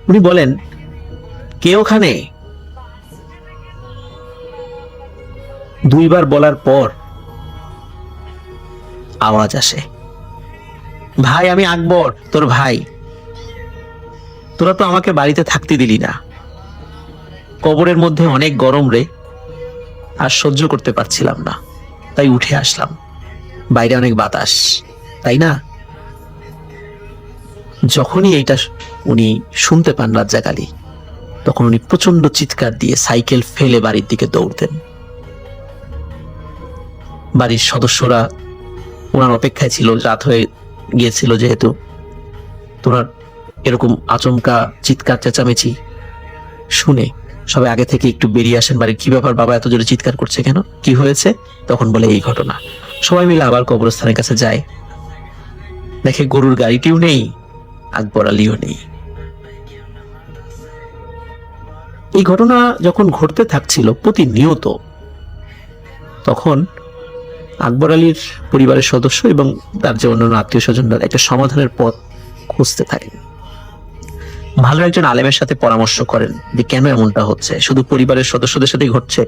উনি বলেন, কে ওখানে? 2 বার বলার পর আওয়াজ আসে, ভাই আমি আকবর, তোর ভাই। তোরা তো আমাকে বাড়িতে থাকতে দিলি না, কবরের মধ্যে অনেক গরম রে, আর সহ্য করতে পারছিলাম না, তাই উঠে আসলাম। বাইরে অনেক বাতাস, তাই না? যখনই এইটা উনি শুনতে পান রাজ্জাক আলী, তখন উনি প্রচন্ড চিৎকার দিয়ে সাইকেল ফেলে বাড়ির দিকে দৌড়তেন। বাড়ির সদস্যরা ওনার অপেক্ষায় ছিল, রাত হয়ে গিয়েছিল যেহেতু। তোনার এরকম আচমকা চিৎকার চেঁচামেচি শুনে সবাই আগে থেকে একটু বেরিয়ে আসেন বাড়ির। কি ব্যাপার বাবা, এত জোরে চিৎকার করছে কেন, কি হয়েছে? তখন বলে এই ঘটনা। সবাই মিলে আবার কবরস্থানের কাছে যায়, দেখে গরুর গাড়িটিও নেই, আকবর আলীও নেই। এই ঘটনা যখন ঘটতে থাকছিল প্রতিনিয়ত, তখন আকবর আলীর পরিবারের সদস্য এবং তার যে অন্যান্য আত্মীয় স্বজনরা একটা সমাধানের পথ খুঁজতে থাকেন। ভালো একজন আলেমের সাথে পরামর্শ করেন যে কেন এমনটা হচ্ছে, শুধু পরিবারের সদস্যদের সাথেই ঘটছে,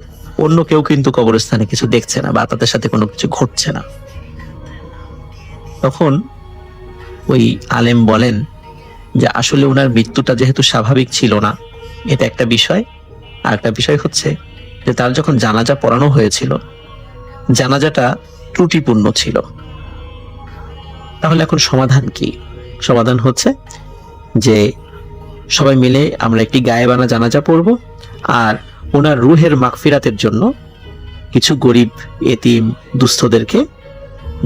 অন্য কেউ কিন্তু কবরস্থানে কিছু দেখছে না বা তাদের সাথে কোনো কিছু ঘটছে না। তখন ওই আলেম বলেন যে আসলে ওনার মৃত্যুটা যেহেতু স্বাভাবিক ছিল না, এটা একটা বিষয়। আর একটা বিষয় হচ্ছে যে তার যখন জানাজা পড়ানো হয়েছিল, জানাজাটা ত্রুটিপূর্ণ ছিল। তাহলে এখন সমাধান কি? সমাধান হচ্ছে যে সবাই মিলে আমরা একটি গায়েবানা জানাজা পড়ব, আর ওনার রুহের মাগফিরাতের জন্য কিছু গরিব এতিম দুস্থদেরকে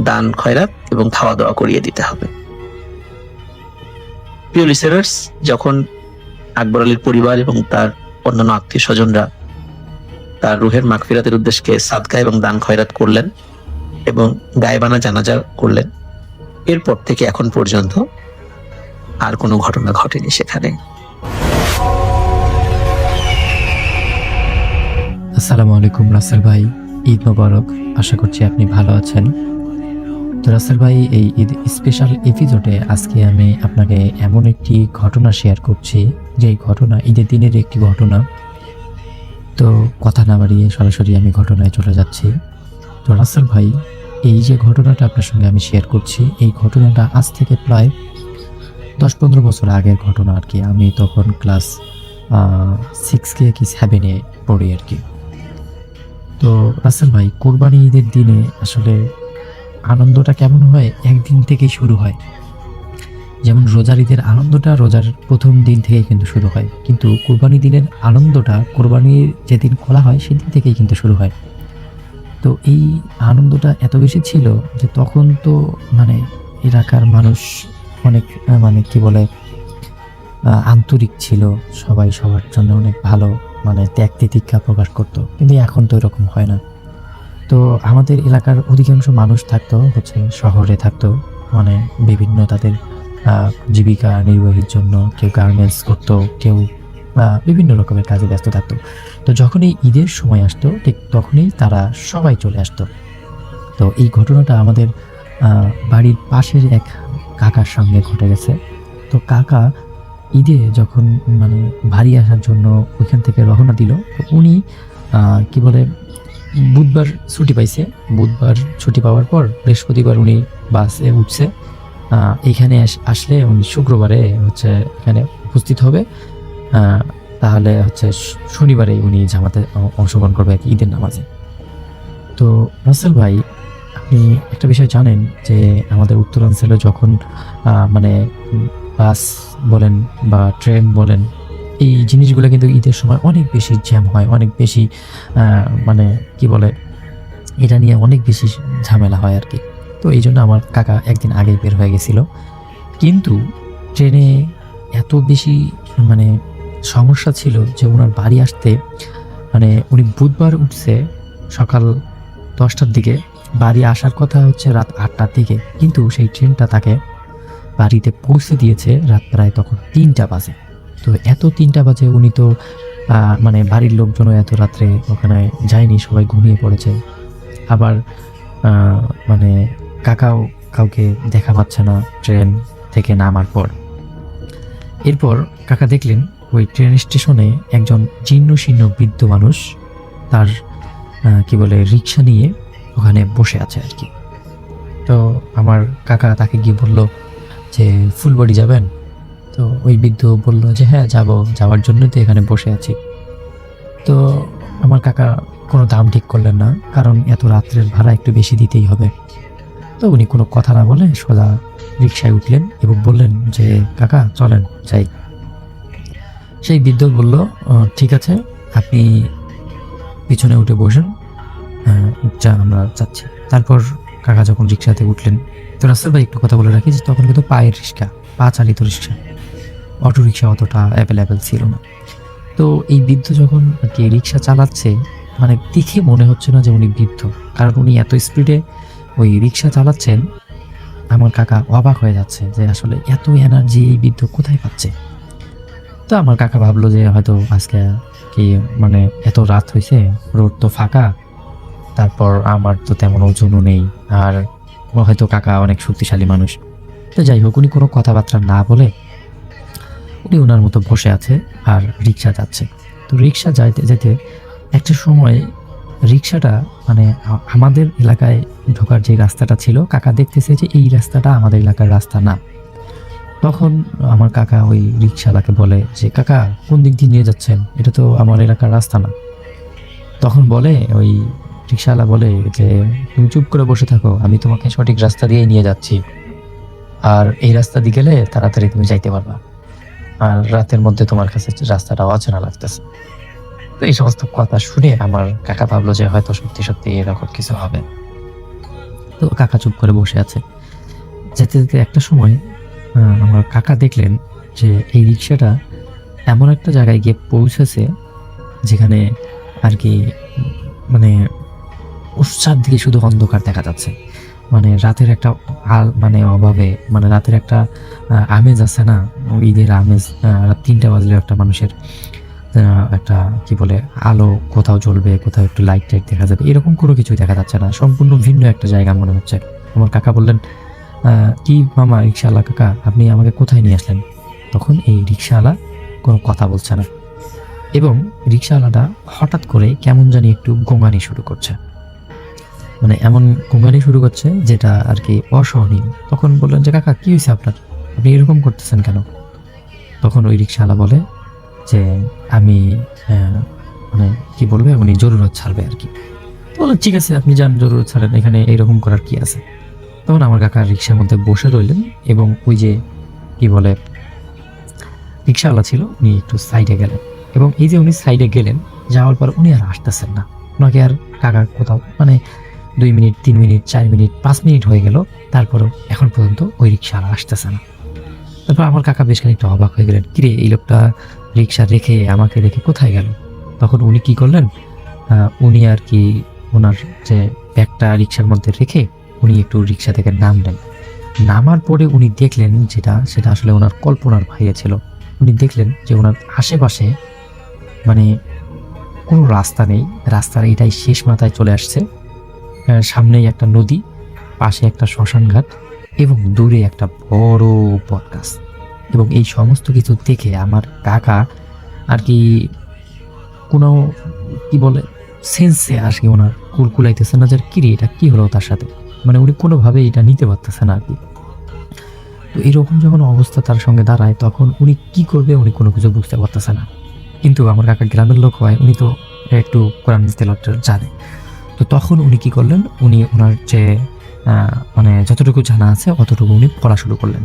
দান খয়রাত এবং খাওয়া দাওয়া করিয়ে দিতে হবে। প্রিয় লিসেনার্স, যখন আকবর আলীর পরিবার এবং তার অন্যান্য আত্মীয় স্বজনরা তার রুহের মাগফিরাতের উদ্দেশ্যে সাদকা এবং দান খয়রাত করলেন এবং গায়েবানা জানাজা করলেন। এরপর থেকে এখন পর্যন্ত আর কোনো ঘটনা ঘটেনি সেখানে। আসসালামু আলাইকুম রাসেল ভাই, ঈদ মোবারক। আশা করছি আপনি ভালো আছেন। তো রাসেল ভাই, এই ঈদ স্পেশাল এপিসোডে আজকে আমি আপনাকে এমন একটি ঘটনা শেয়ার করছি, যে ঘটনা ঈদের দিনের একটি ঘটনা। তো কথা না বাড়িয়ে সরাসরি আমি ঘটনায় চলে যাচ্ছি। তো রাসেল ভাই, এই যে ঘটনাটা আপনার সঙ্গে আমি শেয়ার করছি, এই ঘটনাটা আজ থেকে প্রায় 10-15 বছর আগের ঘটনা আর কি। আমি তখন ক্লাস 6 কি 7-এ পড়ি আর কি। তো রাসেল ভাই, কোরবানি ঈদের দিনে আসলে আনন্দটা কেমন হয়, একদিন থেকেই শুরু হয়। যেমন রোজার ঈদের আনন্দটা রোজার প্রথম দিন থেকেই কিন্তু শুরু হয়, কিন্তু কোরবানি দিনের আনন্দটা কোরবানির যেদিন খোলা হয় সেদিন থেকেই কিন্তু শুরু হয়। তো এই আনন্দটা এত বেশি ছিল যে তখন তো মানে এলাকার মানুষ অনেক মানে কি বলে আন্তরিক ছিল, সবাই সবার জন্য অনেক ভালো মানে ত্যাগ তিতিক্ষা প্রকাশ করতো, কিন্তু এখন তো এরকম হয় না। তো আমাদের এলাকার অধিকাংশ মানুষ থাকতো হচ্ছে শহরে থাকতো, মানে বিভিন্ন তাদের জীবিকা নির্বাহের জন্য, কেউ গার্মেন্টস করতো, কেউ বিভিন্ন রকমের কাজে ব্যস্ত থাকতো। তো যখনই ঈদের সময় আসতো ঠিক তখনই তারা সবাই চলে আসতো। তো এই ঘটনাটা আমাদের বাড়ির পাশের এক কাকার সঙ্গে ঘটে গেছে। তো কাকা ঈদে যখন মানে বাড়ি আসার জন্য ওইখান থেকে রওনা দিল, তো উনি কি বলে বুধবার ছুটি পাইছে। বুধবার ছুটি পাওয়ার পর বৃহস্পতিবার উনি বাসে উঠছে। এইখানে আসলে উনি শুক্রবারে হচ্ছে এখানে উপস্থিত হবে। তাহলে হচ্ছে শনিবারে উনি জামাতে অংশগ্রহণ করবে আর কি, ঈদের নামাজে। তো রাসেল ভাই, আপনি একটা বিষয় জানেন যে আমাদের উত্তরাঞ্চলে যখন মানে বাস বলেন বা ট্রেন বলেন, এই জিনিসগুলো কিন্তু ঈদের সময় অনেক বেশি জ্যাম হয়, অনেক বেশি মানে কি বলে এটা নিয়ে অনেক বেশি ঝামেলা হয় আর কি। তো এই জন্য আমার কাকা একদিন আগেই বের হয়ে গেছিল, কিন্তু ট্রেনে এত বেশি মানে সমস্যা ছিল যে ওনার বাড়ি আসতে মানে উনি বুধবার উঠছে সকাল 10টার দিকে, বাড়ি আসার কথা হচ্ছে রাত 8টার দিকে, কিন্তু সেই ট্রেনটা তাকে বাড়িতে পৌঁছে দিয়েছে রাত প্রায় তখন 3টা বাজে। তো এত 3টা বাজে উনি তো মানে বাড়ির লোকজনও এত রাত্রে ওখানে যায়নি, সবাই ঘুমিয়ে পড়েছে। আবার মানে কাকাও কাউকে দেখা পাচ্ছে না ট্রেন থেকে নামার পর। এরপর কাকা দেখলেন ওই ট্রেন স্টেশনে একজন জীর্ণ শীর্ণ বৃদ্ধ মানুষ তার কি বলে রিক্সা নিয়ে ওখানে বসে আছে আর কি। তো আমার কাকা তাকে গিয়ে বলল যে ফুলবাড়ি যাবেন? তো ওই বৃদ্ধ বলল যে হ্যাঁ যাবো, যাওয়ার জন্য তো এখানে বসে আছি। তো আমার কাকা কোনো দাম ঠিক করলেন না, কারণ এত রাত্রের ভাড়া একটু বেশি দিতেই হবে। তো উনি কোনো কথা না বলে সোজা রিক্সায় উঠলেন এবং বললেন যে কাকা চলেন যাই। সেই বৃদ্ধ বলল ঠিক আছে, আপনি পিছনে উঠে বসেন, যা আমরা যাচ্ছি। তারপর কাকা যখন রিক্সাতে উঠলেন, তো রাস্তার ভাই একটু কথা বলে রাখি যে তখন কিন্তু পায়ের রিক্সা, পা চালিত রিক্সা, অটো রিক্সা অতটা অ্যাভেলেবেল ছিল না। তো এই বৃদ্ধ যখন আর কি রিক্সা চালাচ্ছে, মানে দেখে মনে হচ্ছে না যে উনি বৃদ্ধ, কারণ উনি এত স্পিডে ওই রিক্সা চালাচ্ছেন। আমার কাকা অবাক হয়ে যাচ্ছে যে আসলে এত এনার্জি এই বৃদ্ধ কোথায় পাচ্ছে। তো আমার কাকা ভাবলো যে হয়তো আজকে কি মানে এত রাত হয়েছে, রোড তো ফাঁকা, তারপর আমার তো তেমন ওজনও নেই, আর হয়তো কাকা অনেক শক্তিশালী মানুষ। তো যাই হোক, উনি কোনো কথাবার্তা না বলে উনি ওনার মতো বসে আছে আর রিক্সা যাচ্ছে। তো রিক্সা যাইতে যেতে একটা সময় রিক্সাটা মানে আমাদের এলাকায় ঢোকার যে রাস্তাটা ছিল, কাকা দেখতেছে যে এই রাস্তাটা আমাদের এলাকার রাস্তা না। তখন আমার কাকা ওই রিক্সাওয়ালাকে বলে যে কাকা কোন দিক দিয়ে নিয়ে যাচ্ছেন, এটা তো আমার এলাকার রাস্তা না। তখন বলে ওই রিক্সাওয়ালা বলে যে তুমি চুপ করে বসে থাকো, আমি তোমাকে সঠিক রাস্তা দিয়েই নিয়ে যাচ্ছি, আর এই রাস্তা দিয়ে গেলে তাড়াতাড়ি তুমি যাইতে পারবা, আর রাতের মধ্যে তোমার কাছে রাস্তাটা অচেনা লাগতেছে। তো এই সমস্ত কথা শুনে আমার কাকা ভাবলো যে হয়তো সত্যি সত্যি এরকম কিছু হবে। তো কাকা চুপ করে বসে আছে। যেতে যেতে একটা সময় আমার কাকা দেখলেন যে এই রিক্সাটা এমন একটা জায়গায় গিয়ে পৌঁছেছে যেখানে আর কি মানে চারদিকে শুধু অন্ধকার দেখা যাচ্ছে। মানে রাতের একটা মানে অভাবে, মানে রাতের একটা আমেজ আছে না, ঈদের আমেজ। রাত 3টা বাজলেও একটা মানুষের একটা কি বলে আলো কোথাও জ্বলবে, কোথাও একটু লাইট টাইট দেখা যাবে, এরকম কোনো কিছুই দেখা যাচ্ছে না। সম্পূর্ণ ভিন্ন একটা জায়গা মনে হচ্ছে। আমার কাকা বললেন, কি মামা রিক্সাওয়ালা কাকা, আপনি আমাকে কোথায় নিয়ে আসলেন? তখন এই রিক্সাওয়ালা কোনো কথা বলছে না, এবং রিক্সাওয়ালাটা হঠাৎ করে কেমন জানি একটু গোঙানি শুরু করছে। মানে এমন গোঙানি শুরু করছে যেটা আর কি অসহনীয়। তখন বললেন যে কাকা কি হয়েছে আপনার, আপনি এরকম করতেছেন কেন? তখন ওই রিক্সাওয়ালা বলে যে আমি মানে কি বলবে, উনি জরুরত ছাড়বে আর কি। তো বললেন ঠিক আছে, আপনি যান, জরুরত ছাড়েন, এখানে এইরকম করার কি আছে? তখন আমার কাকা রিক্সার মধ্যে বসে রইলেন, এবং ওই যে কি বলে রিক্সাওয়ালা ছিল উনি একটু সাইডে গেলেন, এবং এই যে উনি সাইডে গেলেন, যাওয়ার পর উনি আর আসতেছেন না। ওনাকে আর কাকা কোথাও মানে 2 মিনিট 3 মিনিট 4 মিনিট 5 মিনিট হয়ে গেল, তারপরেও এখন পর্যন্ত ওই রিক্সাওয়ালা আসতেছে না। তারপর আমার কাকা বেশ খানিকটা অবাক হয়ে গেলেন, কিরে এই লোকটা রিক্সা রেখে আমাকে রেখে কোথায় গেল? তখন উনি কি করলেন, উনি আর কি ওনার যে ব্যাগটা রিক্সার মধ্যে রেখে উনি একটু রিক্সা থেকে নামলেন। নামার পরে উনি দেখলেন সেটা আসলে ওনার কল্পনার বাইরে ছিল। উনি দেখলেন যে ওনার আশেপাশে মানে কোনো রাস্তা নেই, রাস্তার এটাই শেষ মাথায় চলে আসছে। সামনেই একটা নদী, পাশে একটা শ্মশান ঘাট, এবং দূরে একটা বড় বটগাছ। এবং এই সমস্ত কিছু দেখে আমার কাকা আর কি কোনো কি বলে সেন্সে আর কি ওনার কুলকুলাইতেছে না যে কিরে এটা কি হলো তার সাথে। মানে উনি কোনোভাবে এটা নিতে পারতেছে না আর কি। তো এরকম যখন অবস্থা তার সঙ্গে দাঁড়ায়, তখন উনি কি করবে উনি কোনো কিছু বুঝতে পারতেছে না। কিন্তু আমার কাকা গ্রামের লোক হয়, উনি তো একটু কোরআন তেলাওয়াত জানে। তো তখন উনি কি করলেন, উনি ওনার যে মানে যতটুকু জানা আছে অতটুকু উনি পড়া শুরু করলেন।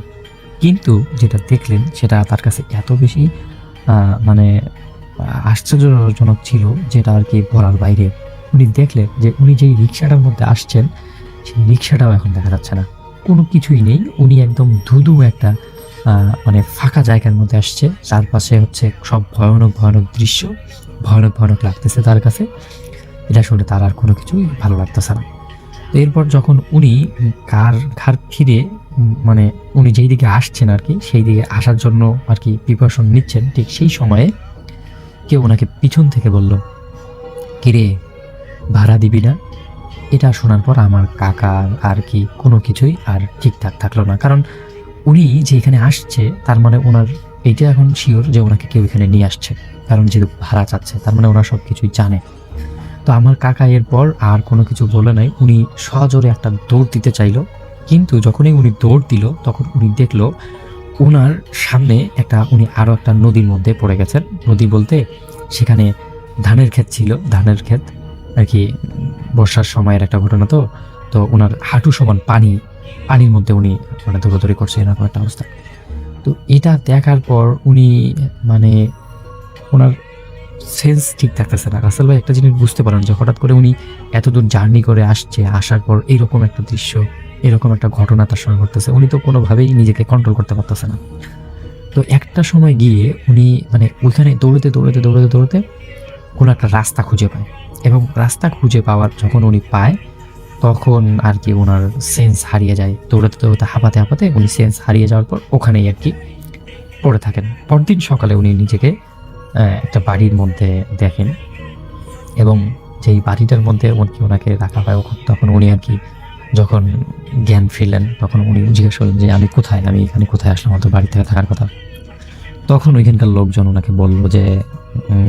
কিন্তু যেটা দেখলেন সেটা তার কাছে এত বেশি মানে আশ্চর্যজনক ছিল, যেটা আর কি বলার বাইরে। উনি দেখলেন যে উনি যেই রিক্সাটার মধ্যে আসছেন, সেই রিক্সাটাও এখন দেখা যাচ্ছে না, কোনো কিছুই নেই। উনি একদম ধুধু একটা মানে ফাঁকা জায়গার মধ্যে আসছে, চারপাশে হচ্ছে সব ভয়ানক ভয়ানক দৃশ্য, ভয়ানক ভয়ানক লাগতেছে তার কাছে। এটা শুনে তার আর কোনো কিছুই ভালো লাগতেছে না। তো এরপর যখন উনি ঘাড় ফিরে মানে উনি যেই দিকে আসছেন আর কি, সেই দিকে আসার জন্য আর কি প্রিপারেশন নিচ্ছেন, ঠিক সেই সময়ে কেউ ওনাকে পিছন থেকে বলল, কিরে ভাড়া দিবি না? এটা শোনার পর আমার কাকা আর কি কোনো কিছুই আর ঠিকঠাক থাকলো না। কারণ উনি যে এখানে আসছে তার মানে ওনার এইটা এখন শিওর যে ওনাকে কেউ এখানে নিয়ে আসছে, কারণ যেহেতু ভাড়া চাচ্ছে তার মানে ওনার সব কিছুই জানে। তো আমার কাকা এরপর আর কোনো কিছু বলে নাই, উনি সজোরে একটা দৌড় দিতে চাইলো। কিন্তু যখনই উনি দৌড় দিল তখন উনি দেখলো ওনার সামনে উনি আরও একটা নদীর মধ্যে পড়ে গেছেন। নদী বলতে সেখানে ধানের ক্ষেত ছিল, ধানের ক্ষেত আর কি, বর্ষার সময়ের একটা ঘটনা। তো তো ওনার হাঁটু সমান পানির মধ্যে উনি মানে দৌড়াদৌড়ি করছে, এরকম একটা অবস্থা। তো এটা দেখার পর উনি মানে ওনার সেন্স ঠিক থাকতেছে না। রাসেল ভাই একটা জিনিস বুঝতে পারেন যে হঠাৎ করে উনি এতদূর জার্নি করে আসছে, আসার পর এইরকম একটা দৃশ্য, এরকম একটা ঘটনা তার সঙ্গে ঘটতেছে, উনি তো কোনোভাবেই নিজেকে কন্ট্রোল করতে পারতেছে না। তো একটা সময় গিয়ে উনি মানে ওইখানে দৌড়তে দৌড়তে দৌড়তে দৌড়তে কোনো একটা রাস্তা খুঁজে পায়, এবং রাস্তা খুঁজে পাওয়ার যখন উনি পায় তখন আর কি ওনার সেন্স হারিয়ে যায়। দৌড়াতে দৌড়াতে হাঁপাতে হাঁপাতে উনি সেন্স হারিয়ে যাওয়ার পর ওখানেই আর কি পড়ে থাকেন। পরদিন সকালে উনি নিজেকে একটা বাড়ির মধ্যে দেখেন, এবং যেই বাড়িটার মধ্যে ওনাকে রাখা হয় তখন উনি আর কি যখন জ্ঞান ফিরলেন তখন উনি জিজ্ঞেস করলেন যে আমি কোথায়, আমি এখানে কোথায় আসলাম, অত বাড়ি থেকে থাকার কথা। তখন ওইখানকার লোকজন ওনাকে বলল যে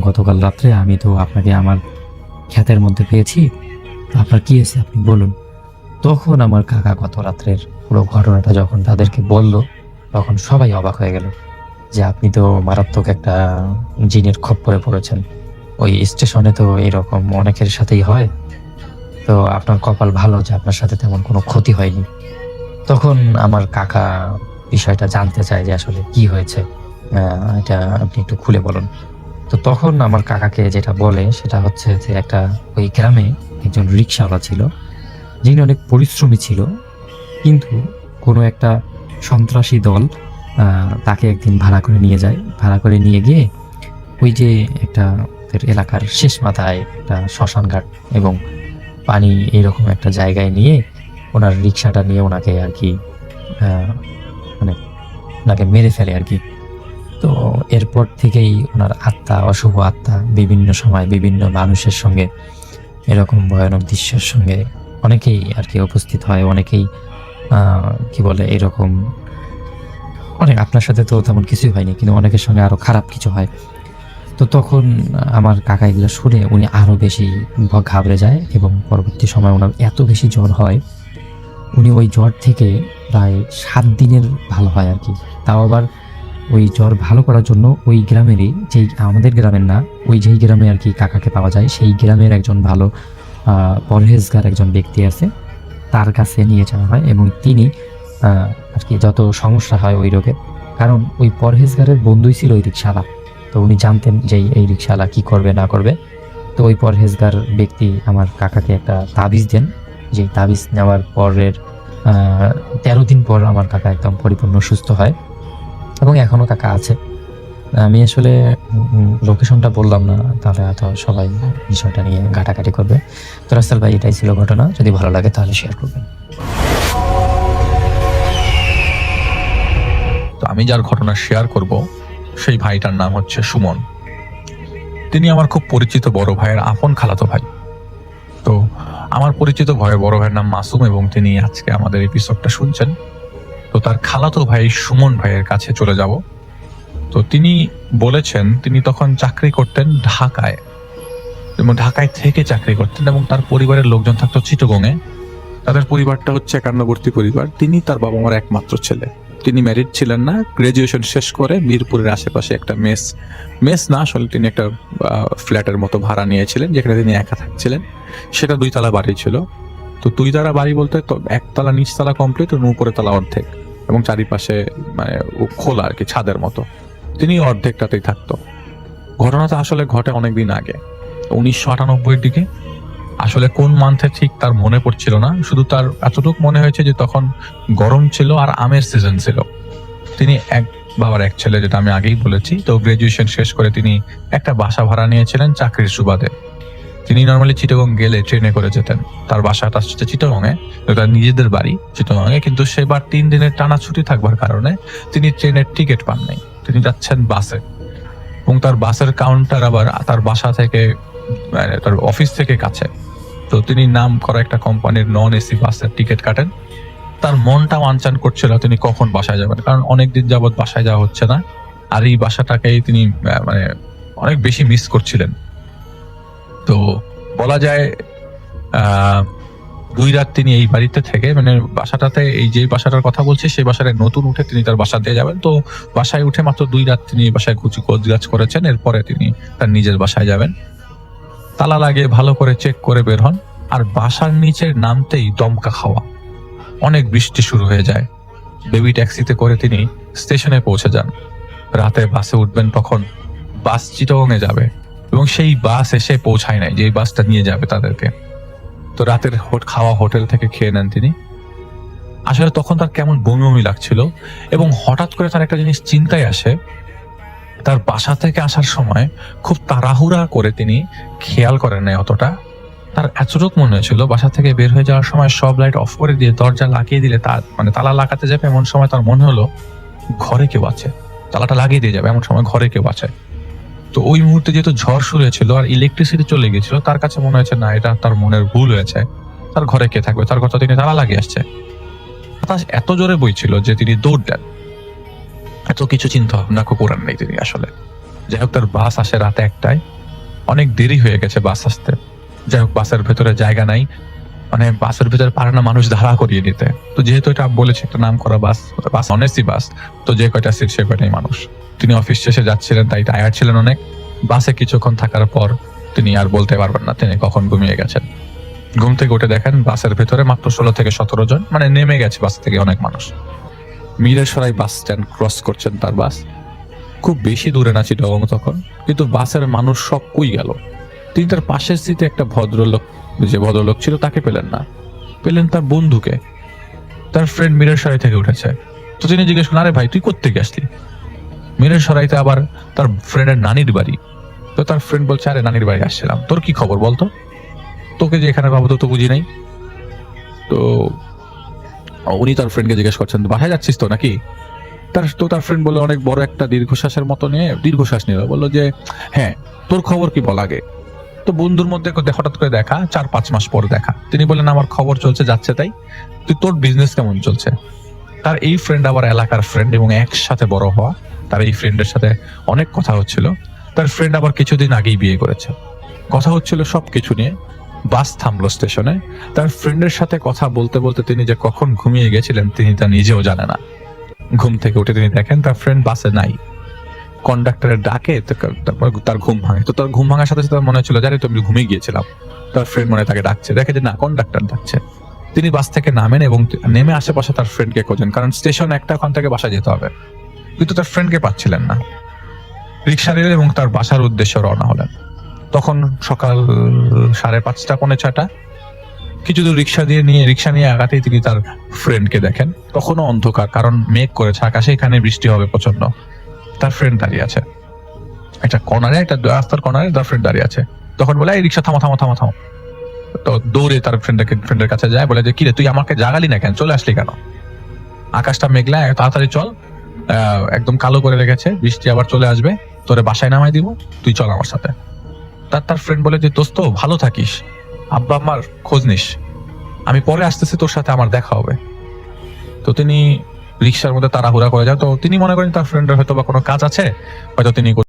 গতকাল রাত্রে আমি তো আপনাকে আমার ক্ষেতের মধ্যে পেয়েছি, তো আপনার কি হয়েছে আপনি বলুন। তখন আমার কাকা গত রাত্রের পুরো ঘটনাটা যখন তাদেরকে বলল, তখন সবাই অবাক হয়ে গেল যে আপনি তো মারাত্মক একটা জিনের খপ্পরে পড়েছেন। ওই স্টেশনে তো এরকম অনেকের সাথেই হয়, তো আপনার কপাল ভালো যে আপনার সাথে তেমন কোনো ক্ষতি হয়নি। তখন আমার কাকা বিষয়টা জানতে চায় যে আসলে কি হয়েছে, এটা আপনি একটু খুলে বলুন। তো তখন আমার কাকাকে যেটা বলে সেটা হচ্ছে যে ওই গ্রামে একজন রিক্সাওয়ালা ছিল, যিনি অনেক পরিশ্রমী ছিল, কিন্তু কোনো একটা সন্ত্রাসী দল তাকে একদিন ভাড়া করে নিয়ে যায়। ভাড়া করে নিয়ে গিয়ে ওই যে একটা আমাদের এলাকার শেষ মাথায় একটা শ্মশান ঘাট এবং পানি এইরকম একটা জায়গায় নিয়ে ওনার রিক্সাটা নিয়ে ওনাকে আর কি মানে ওনাকে মেরে ফেলে আর কি। তো এরপর থেকেই ওনার আত্মা, অশুভ আত্মা বিভিন্ন সময় বিভিন্ন মানুষের সঙ্গে এরকম ভয়ানক দৃশ্যের সঙ্গে অনেকেই আর কি উপস্থিত হয়, অনেকেই কি বলে এরকম অনেক, আপনার সাথে তো তেমন কিছুই হয়নি কিন্তু অনেকের সঙ্গে আরো খারাপ কিছু হয়। তো তখন আমার কাকা এগুলো শুনে উনি আরো বেশি ঘাবড়ে যায় এবং পরবর্তী সময় ওনার এত বেশি জ্বর হয়, উনি ওই জ্বর থেকে প্রায় 7 দিনের ভালো হয় আর কি। তাও আবার ওই জ্বর ভালো করার জন্য ওই গ্রামেরই, যেই আমাদের গ্রামের না, ওই যেই গ্রামে আর কি কাকাকে পাওয়া যায় সেই গ্রামের একজন ভালো পরহেজগার একজন ব্যক্তি আছে, তার কাছে নিয়ে যাওয়া হয় এবং তিনি আর কি যত সমস্যা হয় ওই রোগে, কারণ ওই পরহেজগারের বন্ধুই ছিল ওই রিক্সাওয়ালা, তো উনি জানতেন যে এই রিক্সাওয়ালা কি করবে না করবে। তো ওই পরহেজগার ব্যক্তি আমার কাকাকে একটা তাবিজ দেন, যে তাবিজ নেওয়ার পরের 13 দিন পর আমার কাকা একদম পরিপূর্ণ সুস্থ হয় এবং এখনো কাকা আছে। আমি আসলে লোকেশনটা বললাম না, তাহলে হয়তো সবাই বিষয়টা নিয়ে ঘাটাঘাটি করবে। তো রাসেল ভাই, এটাই ছিল ঘটনা, যদি ভালো লাগে তাহলে শেয়ার করবেন। তো আমি যার ঘটনা শেয়ার করব সেই ভাইটার নাম হচ্ছে সুমন। তিনি আমার খুব পরিচিত বড় ভাইয়ের আপন খালাতো ভাই। তো আমার পরিচিত বড় ভাইয়ের নাম মাসুম এবং তিনি আজকে আমাদের এপিসোডটা শুনছেন। তো তার খালাতো ভাই সুমন ভাইয়ের কাছে চলে যাব। তো তিনি বলেছেন তিনি তখন চাকরি করতেন ঢাকায়, এবং ঢাকায় থেকে চাকরি করতেন এবং তার পরিবারের লোকজন থাকতো চিটাগংয়ে। তাদের পরিবারটা হচ্ছে একান্নবর্তী পরিবার। তিনি তার বাবা মার একমাত্র ছেলে। তিনি ম্যারিড ছিলেন না। গ্রাজুয়েশন শেষ করে মিরপুরের আশেপাশে একটা মেস না, আসলে তিনি একটা ফ্ল্যাটের মতো ভাড়া নিয়েছিলেন, যেখানে তিনি একা থাকছিলেন। সেটা 2 তলা বাড়ি ছিল। তো 2 তলা বাড়ি বলতে তো 1 তলা নিচতলা কমপ্লিট এবং উপরে তলা অর্ধেক, এবং চারিপাশে মানে খোলা আর কি, ছাদের মতো। তিনি অর্ধেকটাতেই থাকতো। ঘটনাটা আসলে ঘটে অনেকদিন আগে, 1998-এর দিকে। আসলে কোন মান্থে ঠিক তার মনে পড়ছিল না, শুধু তার এতটুকু মনে হয়েছে যে তখন গরম ছিল আর আমের সিজন ছিল। তিনি এক বাবার এক ছেলে, যেটা আমি আগেই বলেছি। তো গ্রাজুয়েশন শেষ করে তিনি একটা বাসা ভাড়া নিয়েছিলেন চাকরির সুবাদে। তিনি নর্মালি চিটাগং গেলে ট্রেনে করে যেতেন। তার বাসাটা হচ্ছে চিটাগংয়ে, তার নিজেদের বাড়ি চিটাগংয়ে, কিন্তু সেবার 3 দিনের টানা ছুটি থাকবার কারণে তিনি ট্রেনের টিকিট পান নাই। তিনি যাচ্ছেন বাসে, এবং তার বাসের কাউন্টার আবার তার বাসা থেকে তার অফিস থেকে কাছে। তো তিনি নাম করা একটা কোম্পানির নন এসি বাসের টিকিট কাটেন। তার মনটা ওয়ানচান করছিল তিনি কখন বাসায় যাবেন, কারণ অনেকদিন যাবৎ বাসায় যাওয়া হচ্ছে না, আর এই বাসাটাকেই তিনি মানে অনেক বেশি মিস করছিলেন। তো বলা যায় 2 রাত তিনি এই বাড়িতে থেকে, মানে বাসাটাতে, এই যে বাসাটার কথা বলছি সেই বাসায় নতুন উঠে তিনি তার বাসা দিয়ে যাবেন। তো বাসায় উঠে মাত্র 2 রাত তিনি বাসায় গোছগাছ করেছেন, এরপরে তিনি তার নিজের বাসায় যাবেন। তালা লাগিয়ে ভালো করে চেক করে বের হন, আর বাসার নিচে নামতেই দমকা খাওয়া, অনেক বৃষ্টি শুরু হয়ে যায়। বেবি ট্যাক্সিতে করে তিনি স্টেশনে পৌঁছে যান। রাতে বাসে উঠবেন, তখন বাস চিটাগংয়ে যাবে এবং সেই বাস এসে পৌঁছায় নাই, যে বাসটা নিয়ে যাবে তাদেরকে। তো রাতের খাওয়া হোটেল থেকে খেয়ে নেন তিনি। আসলে তখন তার কেমন বমি বমি লাগছিল, এবং হঠাৎ করে তার একটা জিনিস চিন্তায় আসে। তার বাসা থেকে আসার সময় খুব তাড়াহুড়া করে তিনি খেয়াল করেন নাই অতটা। তার এতটুকু মনে হয়েছিল বাসা থেকে বের হয়ে যাওয়ার সময় সব লাইট অফ করে দিয়ে দরজা লাগিয়ে দিলে, তার মানে তালা লাগাতে যাবে এমন সময় তার মনে হলো ঘরে কেউ আছে, তালাটা লাগিয়ে দিয়ে যাবে এমন সময় ঘরে কেউ আছে। তো ওই মুহূর্তে যেহেতু ঝড় শুরু হয়েছিল আর ইলেকট্রিসিটি চলে গেছিল, তার কাছে মনে হয়েছে না, এটা তার মনের ভুল হয়েছে, তার ঘরে কে থাকবে, তার কথা তিনি তালা লাগিয়ে আসছে। বাতাস এত জোরে বইছিল যে তিনি দৌড় দেন। এত কিছু চিন্তা ভাবনা করেন নাই তিনি আসলে। যাই হোক, তার বাস আসে রাতে 1টায়, অনেক দেরি হয়ে গেছে বাস আসতে। যাই হোক, বাসের ভেতরে জায়গা নাই, মানে বাসের ভেতরে পারে না মানুষ দাঁড়া করিয়ে নিতে। তো যেহেতু এটা বলেছে একটা নাম করা বাস অনেসি বাস, তো যে কয়টা সিট সে কয়টাই মানুষ। তিনি অফিস শেষে যাচ্ছিলেন, তাই টায়ার্ড ছিলেন অনেক। বাসে কিছুক্ষণ থাকার পর তিনি আর বলতে পারবেন না তিনি কখন ঘুমিয়ে গেছেন। ঘুম থেকে উঠে দেখেন বাসের ভেতরে মাত্র 16 থেকে 17 জন, মানে নেমে গেছে বাস থেকে অনেক মানুষ। মিরসরাই বাস স্ট্যান্ড ক্রস করছেন তার বাস। খুব বেশি দূরে না চিটাগং তখন, কিন্তু বাসের মানুষ সব কই গেল। তিনি তার পাশের সিটে একটা ভদ্রলোক ছিল, তাকে পেলেন না, পেলেন তার বন্ধুকে। তার ফ্রেন্ড মিরসরাই থেকে উঠেছে। তো তিনি জিজ্ঞেস করলেন, আরে ভাই তুই কোত্থেকে আসলি? মিরসরাইতে আবার তার ফ্রেন্ডের নানির বাড়ি। তো তার ফ্রেন্ড বলছে, আরে নানির বাড়ি আসছিলাম, তোর কি খবর বলতো, তোকে যে এখানে পাবো তো বুঝি নাই। তো উনি তার ফ্রেন্ডকে জিজ্ঞেস করছেন, বাসায় যাচ্ছিস তো নাকি? তার ফ্রেন্ড বলে অনেক বড় একটা দীর্ঘশ্বাসের মতো নিয়ে দীর্ঘশ্বাস নিল, বললো যে হ্যাঁ, তোর খবর কি বল আগে। তো বন্ধুর মধ্যে হঠাৎ করে দেখা, 4-5 মাস পর দেখা। তিনি বললেন, আমার খবর চলছে যাচ্ছে তাই, তুই তোর বিজনেস কেমন চলছে? তার এই ফ্রেন্ড আবার এলাকার ফ্রেন্ড এবং একসাথে বড় হওয়া, তার এই ফ্রেন্ডের সাথে অনেক কথা হচ্ছিল। তার ফ্রেন্ড আবার কিছুদিন আগেই বিয়ে করেছে, কথা হচ্ছিল সবকিছু নিয়ে। বাস থামলো স্টেশনে, তার ফ্রেন্ডের সাথে কথা বলতে বলতে তিনি যে কখন ঘুমিয়ে গেছিলেন তিনি তা নিজেও জানে না। ঘুম থেকে উঠে তিনি দেখেন তার ফ্রেন্ড বাসে নাই। কন্ডাক্টরের ডাকে তারপর তার ঘুম ভাঙে। তো তার ঘুম ভাঙার সাথে সাথে তার মনে হচ্ছিল, জানি তো আমি ঘুমিয়ে গিয়েছিলাম। তার ফ্রেন্ড মনে হয় তাকে ডাকছে, দেখে যে না, কন্ডাক্টর ডাকছে। তিনি বাস থেকে নামেন এবং নেমে আশেপাশে তার ফ্রেন্ডকে খোঁজেন, কারণ স্টেশন একটা, ওখান থেকে বাসা যেতে হবে। কিন্তু তার ফ্রেন্ডকে পাচ্ছিলেন না। রিক্সা নিলেন এবং তার বাসার উদ্দেশ্যে রওনা হলেন। তখন সকাল 5:30 পৌনে 6টা। কিছু দূর রিক্সা নিয়ে আগাতেই তিনি তার ফ্রেন্ডকে দেখেন। তখনও অন্ধকার, কারণ মেঘ করেছে আকাশে, এখানে বৃষ্টি হবে প্রচন্ড। তার ফ্রেন্ড দাঁড়িয়ে আছে একটা রাস্তার কর্নারে, তার ফ্রেন্ড দাঁড়িয়ে আছে। তখন বলে, এই রিক্সা থামো থামো থামো থামো। তো দৌড়ে তার ফ্রেন্ডের কাছে যায়, বলে যে কিরে, তুই আমাকে জাগালি না কেন, চলে আসলি কেন? আকাশটা মেঘলা, তাড়াতাড়ি চল, একদম কালো করে রেখেছে, বৃষ্টি আবার চলে আসবে, তোরে বাসায় নামাই দিব, তুই চল আমার সাথে। তার ফ্রেন্ড বলে যে, দোস্ত ভালো থাকিস, আব্বা আমার খোঁজ নিস, আমি পরে আসতেছি, তোর সাথে আমার দেখা হবে। তো তিনি রিক্সার মধ্যে তাড়াহুড়া করে যায়। তো তিনি মনে করেন তার ফ্রেন্ডের হয়তো বা কোনো কাজ আছে, হয়তো তিনি